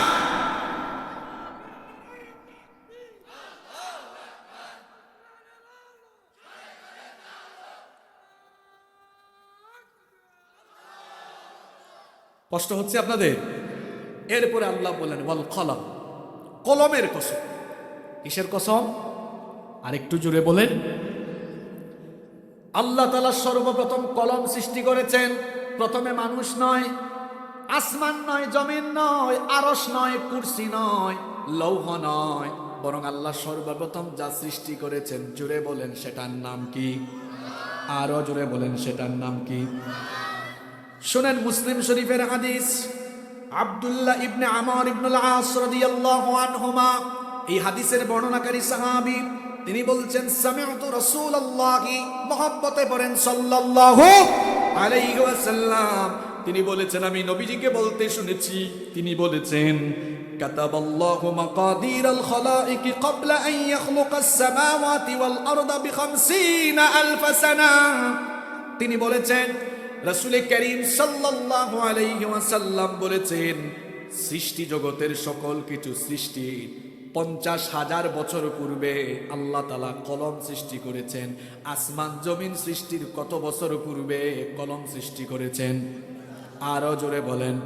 কষ্ট হচ্ছে আপনাদের? এরপরে আল্লাহ বলেন, ওয়াল কলম, কলমের কসম। কিসের কসম? আরেকটু জোরে বলেন। আল্লাহ তাআলা সর্বপ্রথম কলম সৃষ্টি করেছেন। প্রথমে মানুষ নয়, আসমান নয়, জমিন নয়, আরশ নয়, কুরসি নয়, লৌহ নয়, বরং আল্লাহ সর্বপ্রথম যা সৃষ্টি করেছেন, জুড়ে বলেন সেটার নাম কি? আরো জুড়ে বলেন সেটার নাম কি? শুনেন, মুসলিম শরীফের হাদিস, আব্দুল্লাহ ইবনে আমর ইবনুল আস রাদিয়াল্লাহু আনহুমা, এই হাদিসের বর্ণনাকারী সাহাবী, তিনি বলছেন সামি'তু রাসূলুল্লাহি, মহব্বতে পড়েন সাল্লাল্লাহু আলাইহি ওয়াসাল্লাম, তিনি বলেছেন আমি নবীজিকে বলতে শুনেছি, তিনি বলেছেন কাতাবাল্লাহু মাকাদিরাল খালাইকি ক্বাবলা আন ইয়াখলুকাস সামাওয়াতি ওয়াল আরদা বি50 আলফ সানা। তিনি বলেছেন, রাসূল করিম সাল্লাল্লাহু আলাইহি ওয়াসাল্লাম বলেছেন, সৃষ্টি জগতের সকল কিছু সৃষ্টি 50,000 বছর পূর্বে আল্লাহ তাআলা কলম সৃষ্টি করেছেন। আসমান জমিন সৃষ্টির কত বছর পূর্বে কলম সৃষ্টি করেছেন? আরো জোরে বলেন।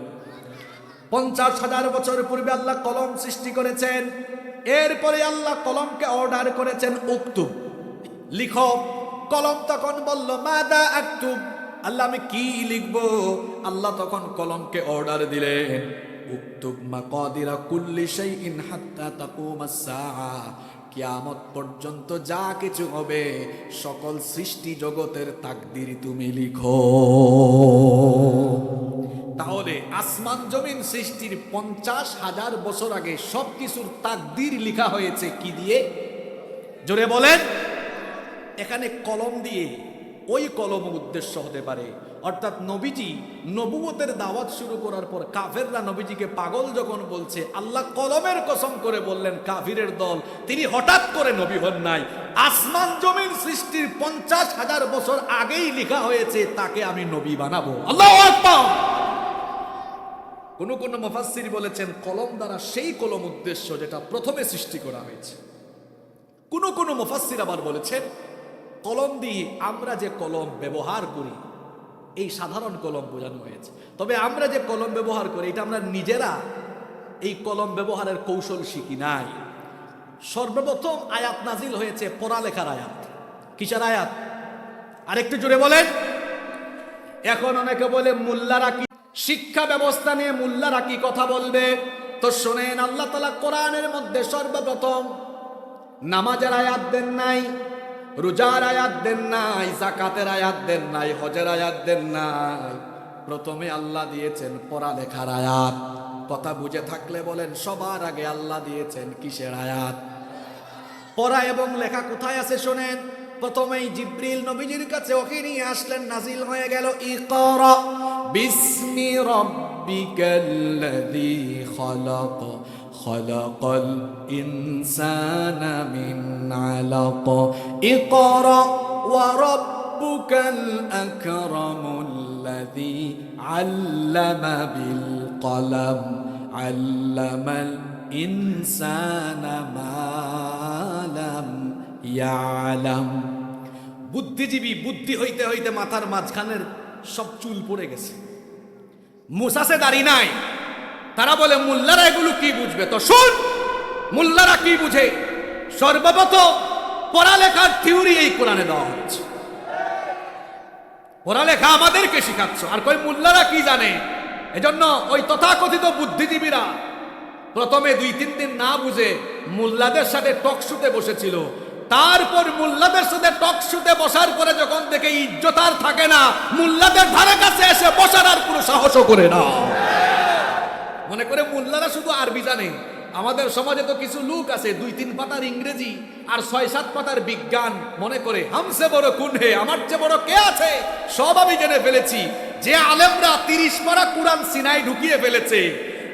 50,000 বছর পূর্বে আল্লাহ কলম সৃষ্টি করেছেন। এরপরে আল্লাহ কলমকে অর্ডার করেছেন, উক্তুব, লিখো। কলম তখন বলল মাদা আক্তুব, আল্লাহ আমি কি লিখব? আল্লাহ তখন কলমকে অর্ডার দিলেন, উক্তুব মাকাদিরা কুল্লি শাইইন হাত্তা তাকুমাস সাআ, কিয়ামত পর্যন্ত যা কিছু হবে সকল সৃষ্টি জগতের তাকদীর তুমি লিখো। তাহলে আসমান জমিন সৃষ্টির 50,000 বছর আগে সবকিছুর তাকদীর লেখা হয়েছে কি দিয়ে? জোরে বলেন। এখানে কলম দিয়ে, ওই কলম উদ্দেশ্য হতে পারে, অর্থাৎ নবীজি নবুয়তের দাওয়াত শুরু করার পর কাফেররা নবীজিকে পাগল যখন বলছে, আল্লাহ কলমের কসম করে বললেন কাফিরের দল, তিনি হঠাৎ করে নবী হন নাই, আসমান জমিন সৃষ্টির 50,000 বছর আগেই লেখা হয়েছে, তাকে আমি নবী বানাবো। আল্লাহু আকবার। কোন কোন মুফাসসির বলেছেন কলম দ্বারা সেই কলম উদ্দেশ্য যেটা প্রথমে সৃষ্টি করা হয়েছে। কোন কোন মুফাসসির আবার বলেছেন কলম দিয়ে আমরা যে কলম ব্যবহার করি এই সাধারণ কলম বোঝানো হয়েছে। তবে আমরা যে কলম ব্যবহার করি এটা আমরা নিজেরা এই কলম ব্যবহারের কৌশল শিখি নাই। সর্বপ্রথম আয়াত নাজিল হয়েছে পড়ালেখার আয়াত। কিসের আয়াত? আরেকটু জোরে বলেন। এখন অনেকে বলে মোল্লারা কি শিক্ষা ব্যবস্থা নিয়ে মোল্লারা কি কথা বলবে? তো শোনেন, আল্লাহ তাআলা কোরআনের মধ্যে সর্বপ্রথম নামাজের আয়াত দেন নাই, রোজার আয়াত দেন নাই, যাকাতের আয়াত দেন নাই, হজের আয়াত দেন নাই। প্রথমে আল্লাহ দিয়েছেন পড়ালেখার আয়াত। কথা বুঝে থাকলে বলেন, সবার আগে আল্লাহ দিয়েছেন কিসের আয়াত? পড়া এবং লেখা কোথায় আছে শোনেন। প্রথমেই জিবরিল নবীজির কাছে ওহী নিয়ে আসলেন, নাজিল হয়ে গেল ইকরা বিসমি রাব্বিকাল্লাযী খালাক খালাকাল ইনসানা মিন আলাক ইকরা ওয়া রাব্বুকাল আকরামুল্লাযী আল্লামা বিল কলম আল্লামাল ইনসানা মা লাম ইয়ালাম। বুদ্ধিজীবী বুদ্ধি হইতে হইতে মাথার মাঝখানের সব চুল পড়ে গেছে, মুসাসে দাড়ি নাই। তারা বলে মোল্লারা এগুলো কি বুঝবে? তো শুন, মোল্লারা কি বুঝে। সর্বপ্রথম পড়ালেখার থিওরি এই কোরআনে দেওয়া হচ্ছে। পড়ালেখা আমাদেরকে শিখাচ্ছ, আর কই মোল্লারা কি জানে। এজন্য ওই তথাকথিত বুদ্ধিজীবীরা প্রথমে 2-3 দিন না বুঝে মোল্লাদের সাথে টকশুতে বসেছিল। তারপর মোল্লাদের সাথে টকশুতে বসার পরে যখন দেখে ইজ্জত আর থাকে না, মোল্লাদের ধারে কাছে এসে বসার আর কোনো সাহসও করে না। মনে করে মোল্লারা শুধু আরবি জানে। আমাদের সমাজে তো কিছু লোক আছে 2-3 পাতার ইংরেজি আর 6-7 পাতার বিজ্ঞান, মনে করে হামসে বড় কোন হে, আমার চেয়ে বড় কে আছে। সব আমি জেনে ফেলেছি। যে আলেমরা 30 পারা কোরআন সিনায় ঢুকিয়ে ফেলেছে,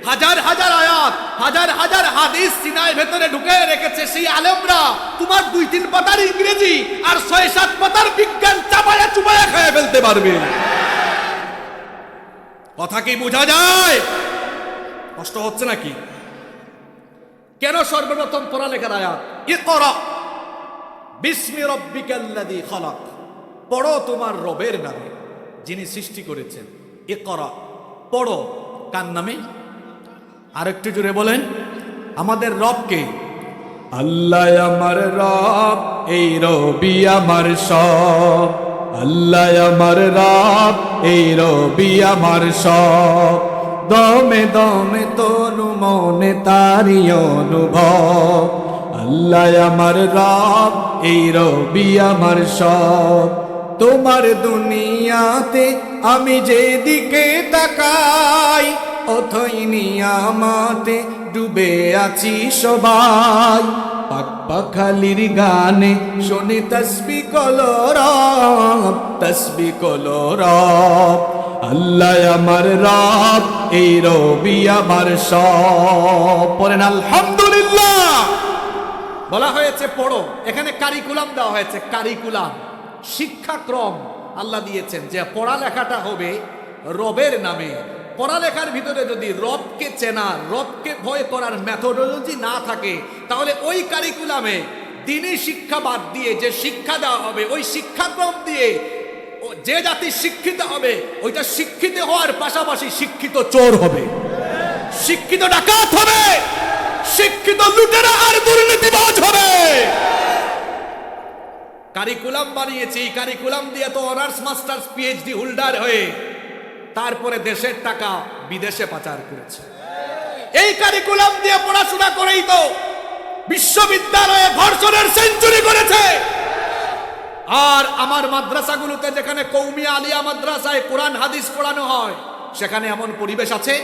হাজার হাজার আয়াত, হাজার হাজার হাদিস সিনায় ভেতরে ঢুকে রেখেছে, সেই আলেমরা তোমার 2-3 পাতার ইংরেজি আর 6-7 পাতার বিজ্ঞান চাপায়া চুপায়া খেয়ে ফেলতে পারবে। কথা কি বোঝা যায়? কষ্ট হচ্ছে নাকি? কেন সর্বপ্রথম পড়ালেখার আয়াত? ইকরা বিসমি রাব্বিকাল্লাযী খালাক, পড়ো তোমার রবের নামে যিনি সৃষ্টি করেছেন। ইকরা, পড়ো। কার নামে? আরেকটু জোরে বলেন, আমাদের রবকে। আল্লাহ আমার রব, এই রবি আমার সব। আল্লাহ আমার রব, এই রবি আমার সব। দমে দমে তনু মনে তারি অনুভব। আল্লাহ আমার রব, এই রবি আমার সব। তোমার দুনিয়াতে আমি যেদিকে তাকাই, অথই নিয়ামতে ডুবে আছি সবাই। পাক পাখালির গানে শোনে তসবিহ কলরব, তসবিহ কলরব। আল্লাহ আমার রব, এই রবি আমার সব। পড়েন আলহামদুলিল্লাহ। বলা হয়েছে পড়ো, এখানে কারিকুলাম দেওয়া হয়েছে, কারিকুলাম শিক্ষাক্রম আল্লাহ দিয়েছেন যে পড়ালেখাটা হবে রবের নামে। পড়ালেখার ভিতরে যদি রবকে চেনা, রবকে ভয় করার মেথোডোলজি না থাকে, তাহলে ওই কারিকুলামে দিনই শিক্ষা বাদ দিয়ে যে শিক্ষা দেওয়া হবে, ওই শিক্ষাক্রম দিয়ে যে জাতি শিক্ষিত হবে, ওইটা শিক্ষিত হওয়ার পাশাপাশি শিক্ষিত চোর হবে, শিক্ষিত ডাকাত হবে, শিক্ষিত লুটেরা আর দুর্নীতিবাজ হবে। কারিকুলাম বানিয়েছি, এই কারিকুলাম দিয়ে তো অনার্স মাস্টার্স পিএইচডি হোল্ডার হয়ে তারপরে দেশের টাকা বিদেশে পাচার করেছে। এই কারিকুলাম দিয়ে পড়াশোনা করেই তো বিশ্ববিদ্যালয়ে ধর্ষণের সেঞ্চুরি করেছে। আর আমার মাদ্রাসাগুলোতে, যেখানে কৌমিয়া আলিয়া মাদ্রাসায় কোরআন হাদিস পড়ানো হয়, সেখানে এমন পরিবেশ আছে,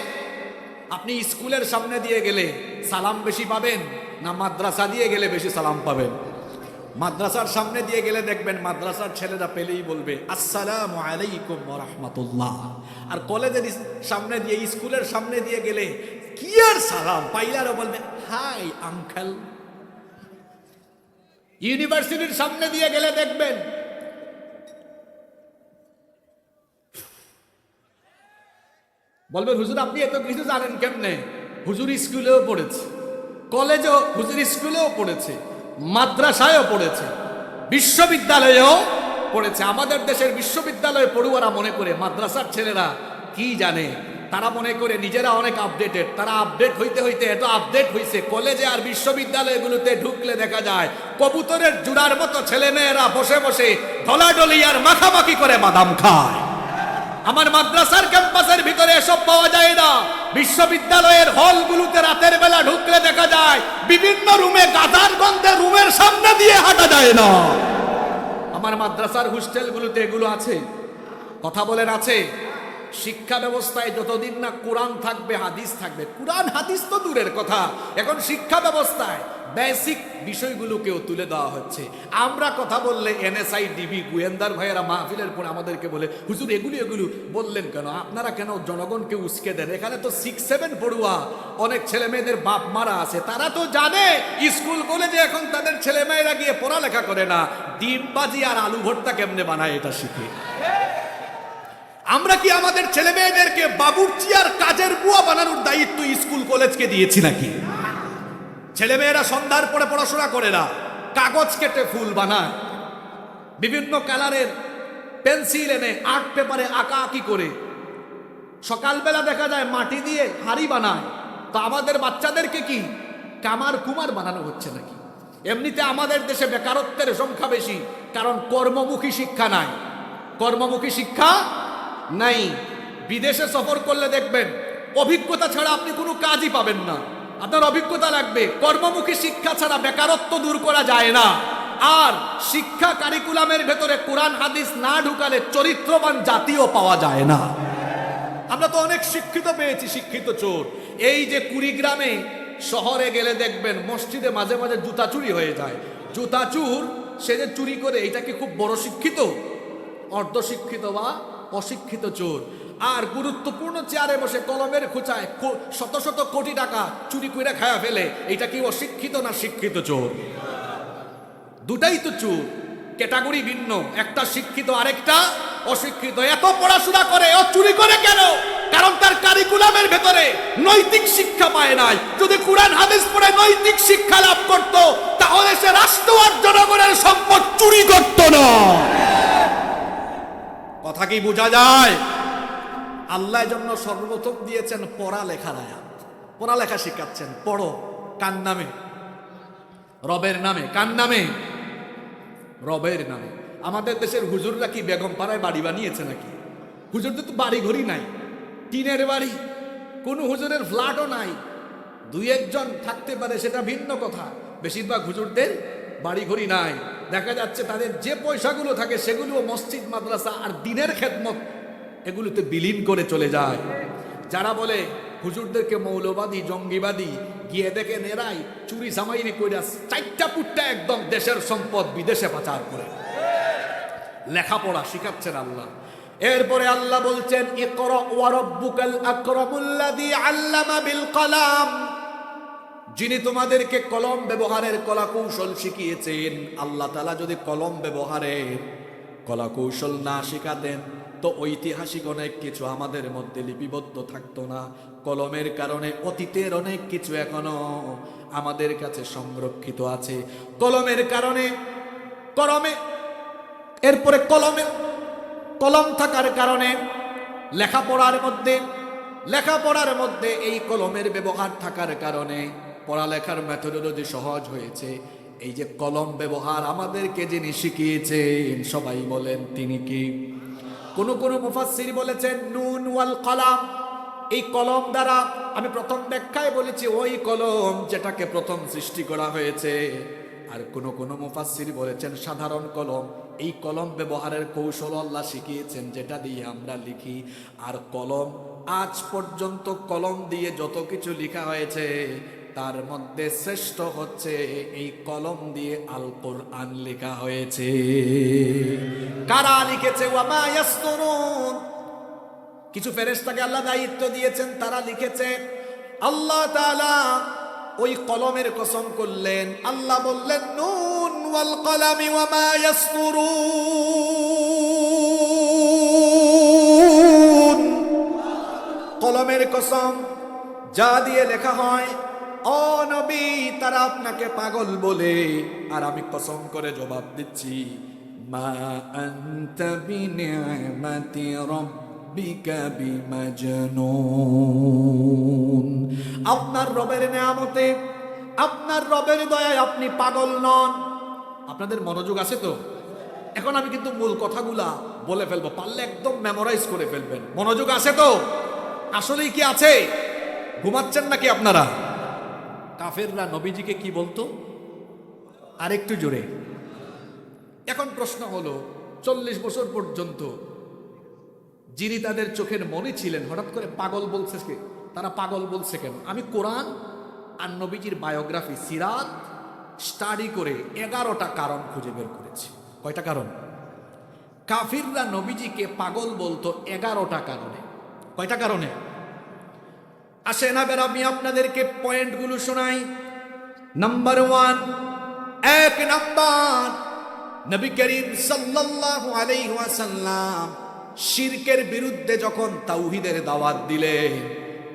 আপনি স্কুলের সামনে দিয়ে গেলে সালাম বেশি পাবেন না মাদ্রাসা দিয়ে গেলে বেশি সালাম পাবেন? মাদ্রাসার সামনে দিয়ে গেলে দেখবেন মাদ্রাসার ছেলেরা পেলেই বলবে আসসালামু আলাইকুম ওয়া রাহমাতুল্লাহ। আর কলেজের সামনে দিয়ে, স্কুলের সামনে দিয়ে গেলে কি আর সালাম, পাইলারও বলবে হাই আঙ্কেল। ইউনিভার্সিটির সামনে দিয়ে গেলে দেখবেন বলবেন হুজুর আপনি এত কিছু জানেন কেমনে? হুজুর স্কুলেও পড়েছে, কলেজেও হুজুর স্কুলেও পড়েছে, মাদ্রাসায়ও পড়েছে, বিশ্ববিদ্যালয়েও পড়েছে। আমাদের দেশের বিশ্ববিদ্যালয়ে পড়ুয়ারা মনে করে মাদ্রাসার ছেলেরা কি জানে, তারা মনে করে নিজেরা অনেক আপডেটেড। তারা আপডেট হইতে হইতে এত আপডেট হইছে, কলেজে আর বিশ্ববিদ্যালয়গুলোতে ঢুকলে দেখা যায় কবুতরের জুড়ার মতো ছেলে মেয়েরা বসে বসে ঢলাঢলি আর মাখামাখি করে বাদাম খায়। আমার মাদ্রাসার ক্যাম্পাসের ভিতরে এসব পাওয়া যায় না। বিশ্ববিদ্যালয়ের হলগুলোতে রাতের বেলা ঢুকলে দেখা যায় বিভিন্ন রুমে গাঁজার গন্ধে রুমের সামনে দিয়ে হাঁটা যায় না। আমার মাদ্রাসার হোস্টেলগুলোতে এগুলো আছে, কথা বলেন আছে? শিক্ষা ব্যবস্থায় যতদিন না কোরআন থাকবে, হাদিস থাকবে, কোরআন হাদিস তো দূরের কথা, এখন শিক্ষা ব্যবস্থায় বেসিক বিষয়গুলোকেও তুলে দেওয়া হচ্ছে। আমরা কথা বললে এনএসআই, ডিবি, গোয়েন্দার ভাইয়েরা মাহফিলের পরে আমাদেরকে বলে হুজুর এগুলো বললেন কেন? আপনারা কেন জনগণকে উস্কে দেন? এখানে তো 6-7 পড়ুয়া অনেক ছেলে মেয়েদের বাপ মারা আছে, তারা তো জানে স্কুল কলেজে এখন তাদের ছেলে মেয়েরা গিয়ে পড়ালেখা করে না, ডিম বাজি আর আলু ভর্তা কেমনে বানায় এটা শিখে। আমরা কি আমাদের ছেলে মেয়েদেরকে বাবুর্চি আর কাজের বুয়া বানানোর দায়িত্ব স্কুল কলেজকে দিয়েছি নাকি? ছেলে মেয়েরা সন্ধ্যার পরে পড়াশোনা করে না, কাগজ কেটে ফুল বানায়, বিভিন্ন কালারের পেন্সিল এনে আর্ট পেপারে আঁকাআঁকি করে, সকালবেলা দেখা যায় মাটি দিয়ে হাড়ি বানায়। তো আমাদের বাচ্চাদেরকে কি কামার কুমার বানানো হচ্ছে নাকি? এমনিতে আমাদের দেশে বেকারত্বের সংখ্যা বেশি, কারণ কর্মমুখী শিক্ষা নাই। কর্মমুখী শিক্ষা নাই। বিদেশে সফর করলে দেখবেন অভিজ্ঞতা ছাড়া আপনি কোনো কাজই পাবেন না, আপনার অভিজ্ঞতা লাগবে। কর্মমুখী শিক্ষা ছাড়া বেকারত্ব দূর করা যায় না। আর শিক্ষা কারিকুলামের ভেতরে কোরআন হাদিস না ঢুকালে চরিত্রবান জাতিও পাওয়া যায় না। আমরা তো অনেক শিক্ষিত পেয়েছি, শিক্ষিত চোর। এই যে কুড়িগ্রামে শহরে গেলে দেখবেন মসজিদে মাঝে মাঝে জুতা চুরি হয়ে যায়। জুতা চুর, সে যে চুরি করে, এটা কি খুব বড় শিক্ষিত? অর্ধশিক্ষিত বা অশিক্ষিত চোর। আর গুরুত্বপূর্ণ চেয়ারে বসে কলমের খোঁচায় শত শত কোটি টাকা চুরি করে খায়া ফেলে, এটা কি অশিক্ষিত না শিক্ষিত চোর? দুটাই তো চোর, ক্যাটাগরি ভিন্ন, একটা শিক্ষিত আরেকটা অশিক্ষিত। এত পড়াশোনা করে ও চুরি করে কেন? কারণ তার কারিকুলামের ভেতরে নৈতিক শিক্ষা পায় নাই। যদি কোরআন হাদিস পড়ে নৈতিক শিক্ষা লাভ করত, তাহলে সে রাষ্ট্র আর জনগণের সম্পদ চুরি করত না। কথা কি বোঝা যায়? আল্লাহ জন্য সর্বপ্রথম দিয়েছেন পড়ালেখার আয়াত, পড়ালেখা শিখাচ্ছেন। পড়ো কার নামে? রবের নামে। কার নামে? রবের নামে। আমাদের দেশের হুজুররা কি বেগম পাড়ায় বাড়ি বানিয়েছে নাকি? হুজুরদের তো বাড়ি ঘড়ি নাই, টিনের বাড়ি, কোন হুজুরের ফ্ল্যাটও নাই। দুই একজন থাকতে পারে, সেটা ভিন্ন কথা, বেশিরভাগ হুজুরদের বাড়ি ঘড়ি নাই, দেখা যাচ্ছে তাদের যে পয়সাগুলো থাকে সেগুলো মসজিদ মাদ্রাসা আর দিনের খেদমত এগুলোতে বিলীন করে চলে যায়। যারা বলে হুজুরদেরকে মৌলবাদী জঙ্গিবাদী, গিয়ে দেখে নেরাই চুরি জামাইরি কইরা চারটা পুট্টা একদম দেশের সম্পদ বিদেশে পাচার করে। লেখাপড়া শিখাচ্ছেন আল্লাহ। এরপরে আল্লাহ বলছেন ইকরা ওয়া রাব্বুকাল আকরামুল্লাযী আল্লামা বিল কলাম, যিনি তোমাদেরকে কলম ব্যবহারের কলা কৌশল শিখিয়েছেন। আল্লাহ তাআলা যদি কলম ব্যবহারের কলা কৌশল না শিখাতেন তো ঐতিহাসিক অনেক কিছু আমাদের মধ্যে লিপিবদ্ধ থাকতো না। কলমের কারণে অতীতের অনেক কিছু এখনো আমাদের কাছে সংরক্ষিত আছে। কলমের কারণে এরপরে কলম থাকার কারণে লেখাপড়ার মধ্যে এই কলমের ব্যবহার থাকার কারণে পড়ালেখার মেথোডোলজি সহজ হয়েছে। এই যে কলম ব্যবহার আমাদেরকে যিনি শিখিয়েছেন, সবাই বলেন তিনি কি? কোন মুফাসসির বলেছেন নুন ওয়াল কলাম, এই কলম দ্বারা, আমি প্রথম ব্যাখ্যায় বলেছি ওই কলম যেটাকে প্রথম সৃষ্টি করা হয়েছে। আর কোন মুফাসসির বলেছেন সাধারণ কলম, এই কলম ব্যবহারের কৌশল আল্লাহ শিখিয়েছেন যেটা দিয়ে আমরা লিখি। আর কলম আজ পর্যন্ত কলম দিয়ে যত কিছু লেখা হয়েছে তার মধ্যে শ্রেষ্ঠ হচ্ছে এই কলম দিয়ে আল কোরআন লেখা হয়েছে। কারা লিখেছে? ওয়া মা ইয়াসতুরুন, কিছু ফেরেশতাকে আল্লাহ দায়িত্ব দিয়েছেন, তারা লিখেছে। আল্লাহ তাআলা ওই কলমের কসম করলেন, আল্লাহ বললেন নুন ওয়াল কলামি ওয়া মা ইয়াসতুরুন, কলমের কসম, যা দিয়ে লেখা হয়। ও নবী, তারা আপনাকে পাগল বলে, আর আমি কসম করে জবাব দিচ্ছি মা আনতা বিনিআমাতি রাব্বিকা বিমাজনুন, আপনার রবের নেয়ামতে, আপনার রবের দয়ায় আপনি পাগল নন। আপনাদের মনোযোগ আছে তো? এখন আমি কিন্তু মূল কথাগুলা বলে ফেলবো, পারলে একদম মেমোরাইজ করে ফেলবেন। মনোযোগ আছে তো? আসলেই কি আছে? ঘুমাচ্ছেন নাকি আপনারা? কাফেররা নবীজিকে কি বলতো? আরেকটু জোরে। এখন প্রশ্ন হলো 40 বছর পর্যন্ত যিনি তাদের চোখের মনে ছিলেন হঠাৎ করে পাগল বলছে কে? তারা পাগল বলছে কেন? আমি কোরআন আর নবীজির বায়োগ্রাফি সিরাত স্টাডি করে 11টা কারণ খুঁজে বের করেছি। কয়টা কারণ? কাফিররা নবীজিকে পাগল বলতো 11টা কারণে। কয়টা কারণে? আসেন এবার আমি আপনাদেরকে পয়েন্টগুলো শোনাই। নাম্বার 1, এক নাম্বার, নবী করিম সাল্লাল্লাহু আলাইহি ওয়াসাল্লাম শিরকের বিরুদ্ধে যখন তাওহীদের দাওয়াত দিলেন,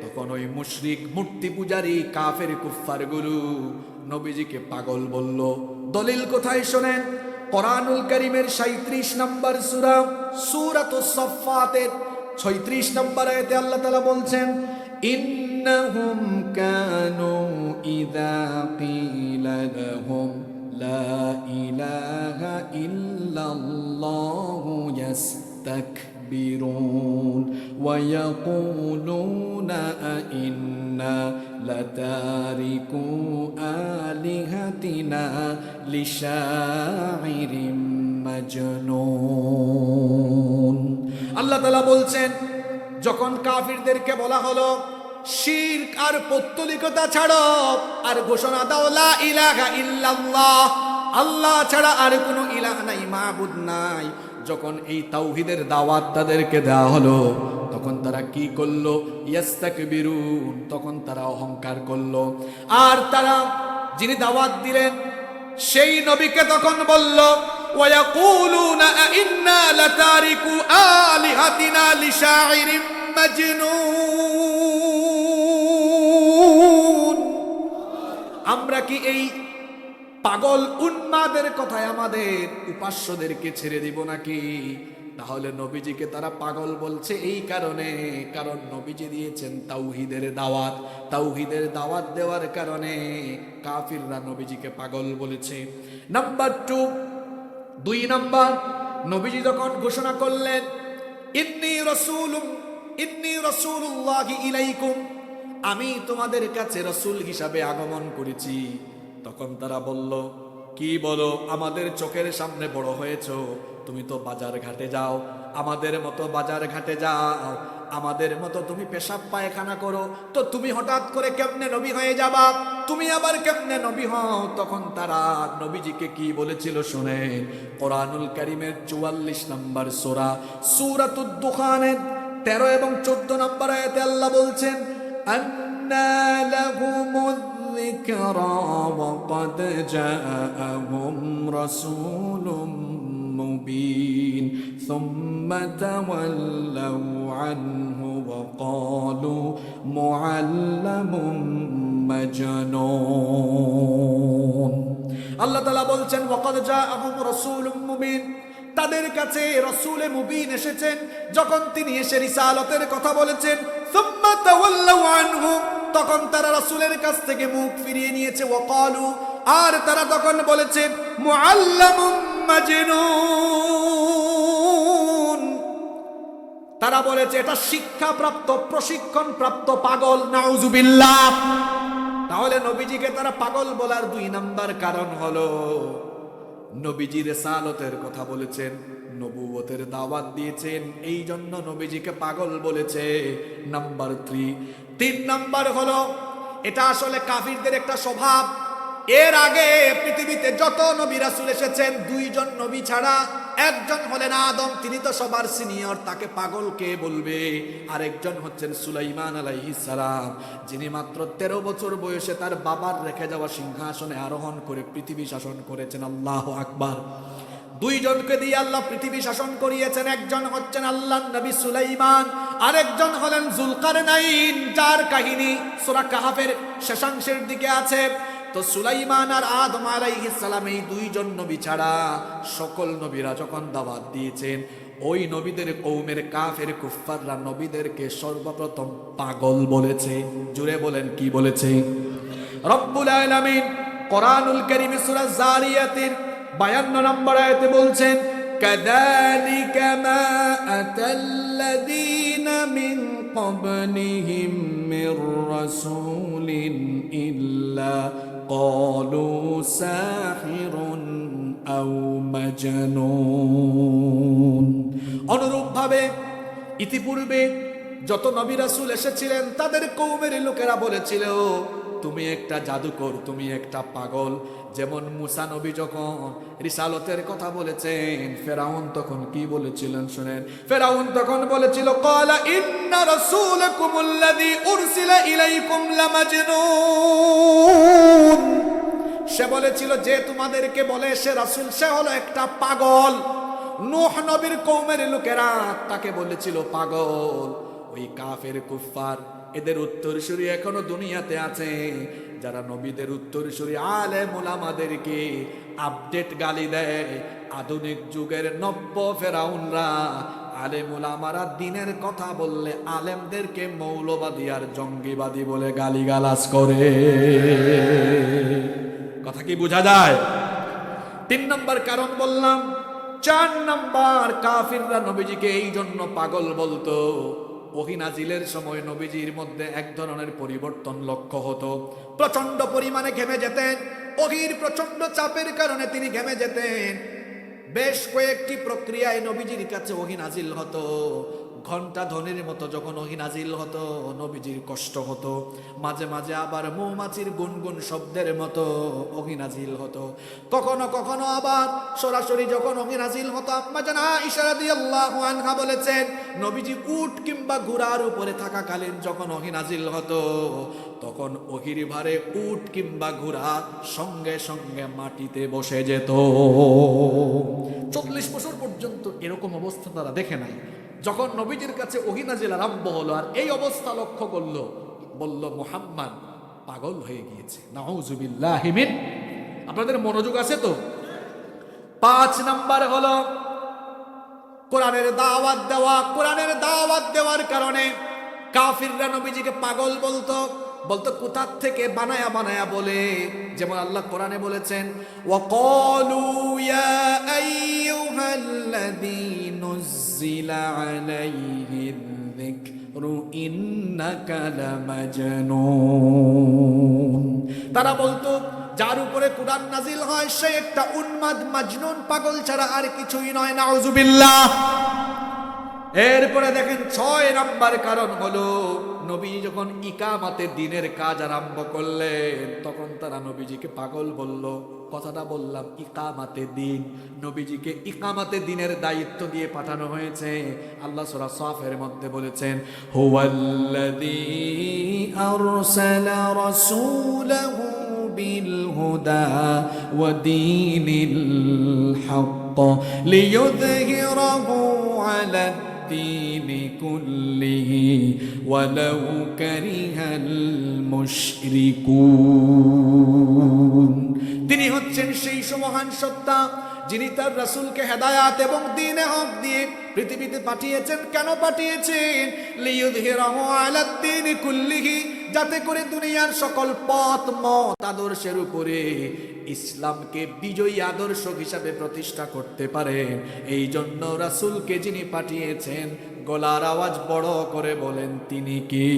তখন ওই মুশরিক মূর্তি পূজারী কাফের কুফফারগুলো নবীজিকে পাগল বলল। দলিল কোথায় শোনেন? কোরআনুল কারীমের 37 নম্বর সূরা, সূরাতুস সাফফাতের 36 নম্বর আয়াতে আল্লাহ তাআলা বলছেন ইন্নাহুম কানু ইযা কিলা লাহুম লা ইলাহা ইল্লাল্লাহু ইয়াস্তাকবিরুন ওয়া ইয়াকুলুনা ইন্না লাতারিকু আলিহাতিনা লিশাইরিম মাজনুন। আল্লাহ তাআলা বলছেন যখন কাফিরদেরকে বলা হলো শিরক আর পৌত্তলিকতা ছাড়ো আর ঘোষণা দাও লা ইলাহা ইল্লাল্লাহ, আল্লাহ ছাড়া আর কোনো ইলাহ নাই, মাবুদ নাই, যখন এই তাওহীদের দাওয়াত তাদেরকে দেওয়া হলো তখন তারা কি করলো? ইয়াস্তাকবিরুন, তখন তারা অহংকার করলো। আর তারা যিনি দাওয়াত দিলেন সেই নবীকে তখন বলল ওয়ায়াকুলুনা ইন্না লাতারিকু আলিহাতিনা লিশাইরিম মাজনুন, আমরা কি এই পাগল উন্মাদের কথায় আমাদের উপাস্যদেরকে ছেড়ে দিব নাকি? তাহলে নবীজিকে তারা পাগল বলছে এই কারণে, কারণ নবীজি দিয়েছেন তাওহীদের দাওয়াত। তাওহীদের দাওয়াত দেওয়ার কারণে কাফিররা নবীজিকে পাগল বলেছে। নাম্বার 2 নাম্বার, নবীজি যখন ঘোষণা করলেন ইন্নী রাসূলুল্লাহি ইলাইকুম, আমি তোমাদের কাছে রাসূল হিসাবে আগমন করেছি, তখন তারা বলল, কি বলো, আমাদের চোখের সামনে বড় হয়েছো, তুমি তো বাজার ঘাটে যাও, আমাদের মতো বাজার ঘাটে যাও, আমাদের মতো তুমি পেশাব পায়খানা করো, তো তুমি হঠাৎ করে কেমনে নবী হয়ে যাবা? তুমি আবার কেমনে নবী হও? তখন তারা নবীজিকে কি বলেছিল শুনে, কোরআনুল কারীমের 44 নম্বর সূরা সূরাতুদ দুখানের 13 এবং 14 নম্বর আয়াতে আল্লাহ বলছেন, আন্না লাহুমুয যিকরা ওয়া ক্বাদ জাআহুম রাসূলুম মুবিন সুম্মা তাওয়াল্লাউ আনহু ওয়া ক্বালু মুআল্লামুম মাজনুন। আল্লাহ তাআলা বলছেন, ওয়া ক্বাদ জাআহুম রাসূলুম মুবিন, তাদের কাছে রাসূলে মুবিন এসেছেন। যখন তিনি এসে রিসালাতের কথা বলেছেন, সুম্মা তাওয়াল্লাউ আনহু, তখন তারা রাসূলের কাছ থেকে মুখ ফিরিয়ে নিয়েছে। ওয়াকালু, আর তারা তখন বলেছে, মুআল্লামুম মাজনুন, তারা বলেছে এটা শিক্ষাপ্রাপ্ত প্রশিক্ষণপ্রাপ্ত পাগল। নাউজুবিল্লাহ। তাহলে নবীজিকে তারা পাগল বলার 2 নাম্বার কারণ হলো, নবীজি রিসালাতের কথা বলেছেন, নবুয়তের দাওয়াত দিয়েছেন, এই জন্য নবীজিকে পাগল বলেছে। নাম্বার 3 নাম্বার হলো, এটা আসলে কাফিরদের একটা স্বভাব। এর আগে পৃথিবীতে যত নবী রাসূল এসেছেন, 2 জন নবী ছাড়া, একজন হলেন আদম, তিনি তো সবার সিনিয়র, তাকে পাগল কে বলবে? আরেকজন হচ্ছেন সুলাইমান আলাইহিস সালাম, যিনি মাত্র 13 বছর বয়সে তার বাবার রেখে যাওয়া সিংহাসনে আরোহণ করে পৃথিবী শাসন করেছেন। আল্লাহু আকবার। 2 জনকে দিয়ে আল্লাহ পৃথিবী শাসন করিয়েছেন। একজন হচ্ছেন আল্লাহর নবী সুলাইমান, আরেকজন হলেন যুলকারনাইন, যার কাহিনী সূরা কাহফের শেষাংশের দিকে আছে। তো সুলাইমান আর আদম আলাইহিস সালাম, এই 2 জন নবী ছাড়া সকল নবীরা যখন দাওয়াত দিয়েছেন, ওই নবীদের কওমের কাফের কুফফাররা নবীদেরকে সর্বপ্রথম পাগল বলেছে। জুড়ে বলেন, কি বলেছে? রব্বুল আলামিন কোরআনুল কারীমে সূরা যারিয়াতের 52 নম্বর আয়াতে বলছেন, কাযালিকা মা আতাল্লাযীনা মিন ক্বাবলিহিম মির রাসূলিন ইল্লা ক্বালু সাহিরুন আও মাজনুন। অনুরূপভাবে ইতিপূর্বে যত নবী রাসূল এসেছিলেন, তাদের কওমের লোকেরা বলেছিল, তুমি একটা জাদুকর, তুমি একটা পাগল। যেমন মুসা নবী যখন রিসালতের কথা বলেছেন, ফেরাউন তখন কি বলেছিলেন শুনেন। ফেরাউন তখন বলেছিল, ক্বালা ইন্না রাসূলাকুমুল্লাযী উরসিলা ইলাইকুম লামাজনুন, সে বলেছিল যে তোমাদেরকে বলে সে রাসূল, সে হলো একটা পাগল। নূহ নবীর কওমের লোকেরা তাকে বলেছিল পাগল। ওই কাফের কুফফার, এদের উত্তরসূরি এখনো দুনিয়াতে আছে, যারা নবীদের উত্তরসূরি আলেম উলামাদেরকে আপডেট গালি দেয়। আধুনিক যুগের নব্য ফেরাউনরা, আলেম উলামারা দিনের কথা বললে আলেমদেরকে মৌলবাদী আর জঙ্গিবাদী বলে গালিগালাজ করে। কথা কি বোঝা যায়? 3 নম্বর কারণ বললাম। 4 নম্বর, কাফিররা নবীজিকে এই জন্য পাগল বলতো, ওহী নাজিলের সময় নবীজির মধ্যে এক ধরনের পরিবর্তন লক্ষ্য হতো। প্রচন্ড পরিমাণে ঘেমে যেতেন, ওহীর প্রচন্ড চাপের কারণে তিনি ঘেমে যেতেন। বেশ কয়েকটি প্রক্রিয়ায় নবীজির কাছে ওহী নাজিল হতো। ঘন্টা ধ্বনির মতো যখন ওহী নাজিল হতো, নবীজির কষ্ট হতো। মাঝে মাঝে আবার মৌমাছির গুনগুন শব্দের মতো ওহী নাজিল হতো। কখনো কখনো আবার সরাসরি যখন ওহী নাজিল হতো, আম্মা জান আয়েশা রাদিয়াল্লাহু আনহা বলেছেন, নবীজি উট কিংবা ঘোড়ার উপরে থাকাকালীন যখন ওহী নাজিল হতো, তখন ওহীর ভারে উট কিংবা ঘোড়া সঙ্গে সঙ্গে মাটিতে বসে যেত। 40 বছর পর্যন্ত এরকম অবস্থা তারা দেখে নাই। যখন নবীজির কাছে ওহী নাজিল আরম্ভ হলো, আর এই অবস্থা লক্ষ্য করলো, বলল মুহাম্মদ পাগল হয়ে গিয়েছে। নাউজুবিল্লাহি মিন। আপনাদের মনোযোগ আছে তো? 5 নাম্বার হলো কোরআনের দাওয়াত দেওয়া। কোরআনের দাওয়াত দেওয়ার কারণে কাফিররা নবীজিকে পাগল বলতো। কোথা থেকে বানায়া বানায়া বলে। যেমন আল্লাহ কোরআনে বলেছেন, ওয়াকালু ইয়া আইয়ুহাল্লাযী নুজ্জিলা আলাইহি যিকরু ইন্নাকা লামাজনুন। তারা বলতো, যার উপরে কোরআন নাজিল হয় সে একটা উন্মাদ মাজনুন পাগল ছাড়া আর কিছুই নয়, নাউজুবিল্লাহ। এরপরে দেখেন 6 নাম্বার কারণ হলো নবী যখন ইকামাতে দিনের কাজ আরম্ভ করলেন তখন তারা নবীজিকে পাগল বলল। কথাটা বললাম ইকামাতে দিন, নবীজিকে ইকামাতে দিনের দায়িত্ব দিয়ে পাঠানো হয়েছে। আল্লাহ সূরা সাফের মধ্যে বলেছেন, হুয়াল্লাযী আরসালা রাসূলাহু বিল হুদা ওয়া দীনিল হক লিইয়ুযহিরাহু আলা الدين كله ولو كره المشركون। তিনি হচ্ছেন সেই মহান সত্তা যিনি তার রাসূলকে হেদায়াত এবং দ্বীনে হক দিয়ে পৃথিবীতে পাঠিয়েছেন। কেন পাঠিয়েছেন? লিইয়ুযহিরাহু আলাদ দ্বীনি কুল্লিহি, যাতে করে দুনিয়ার সকল পথ মত আদর্শের উপরে ইসলামকে বিজয়ী আদর্শ হিসাবে প্রতিষ্ঠা করতে পারেন। এই জন্য রাসূলকে যিনি পাঠিয়েছেন গলার আওয়াজ বড় করে বলেন তিনি কে?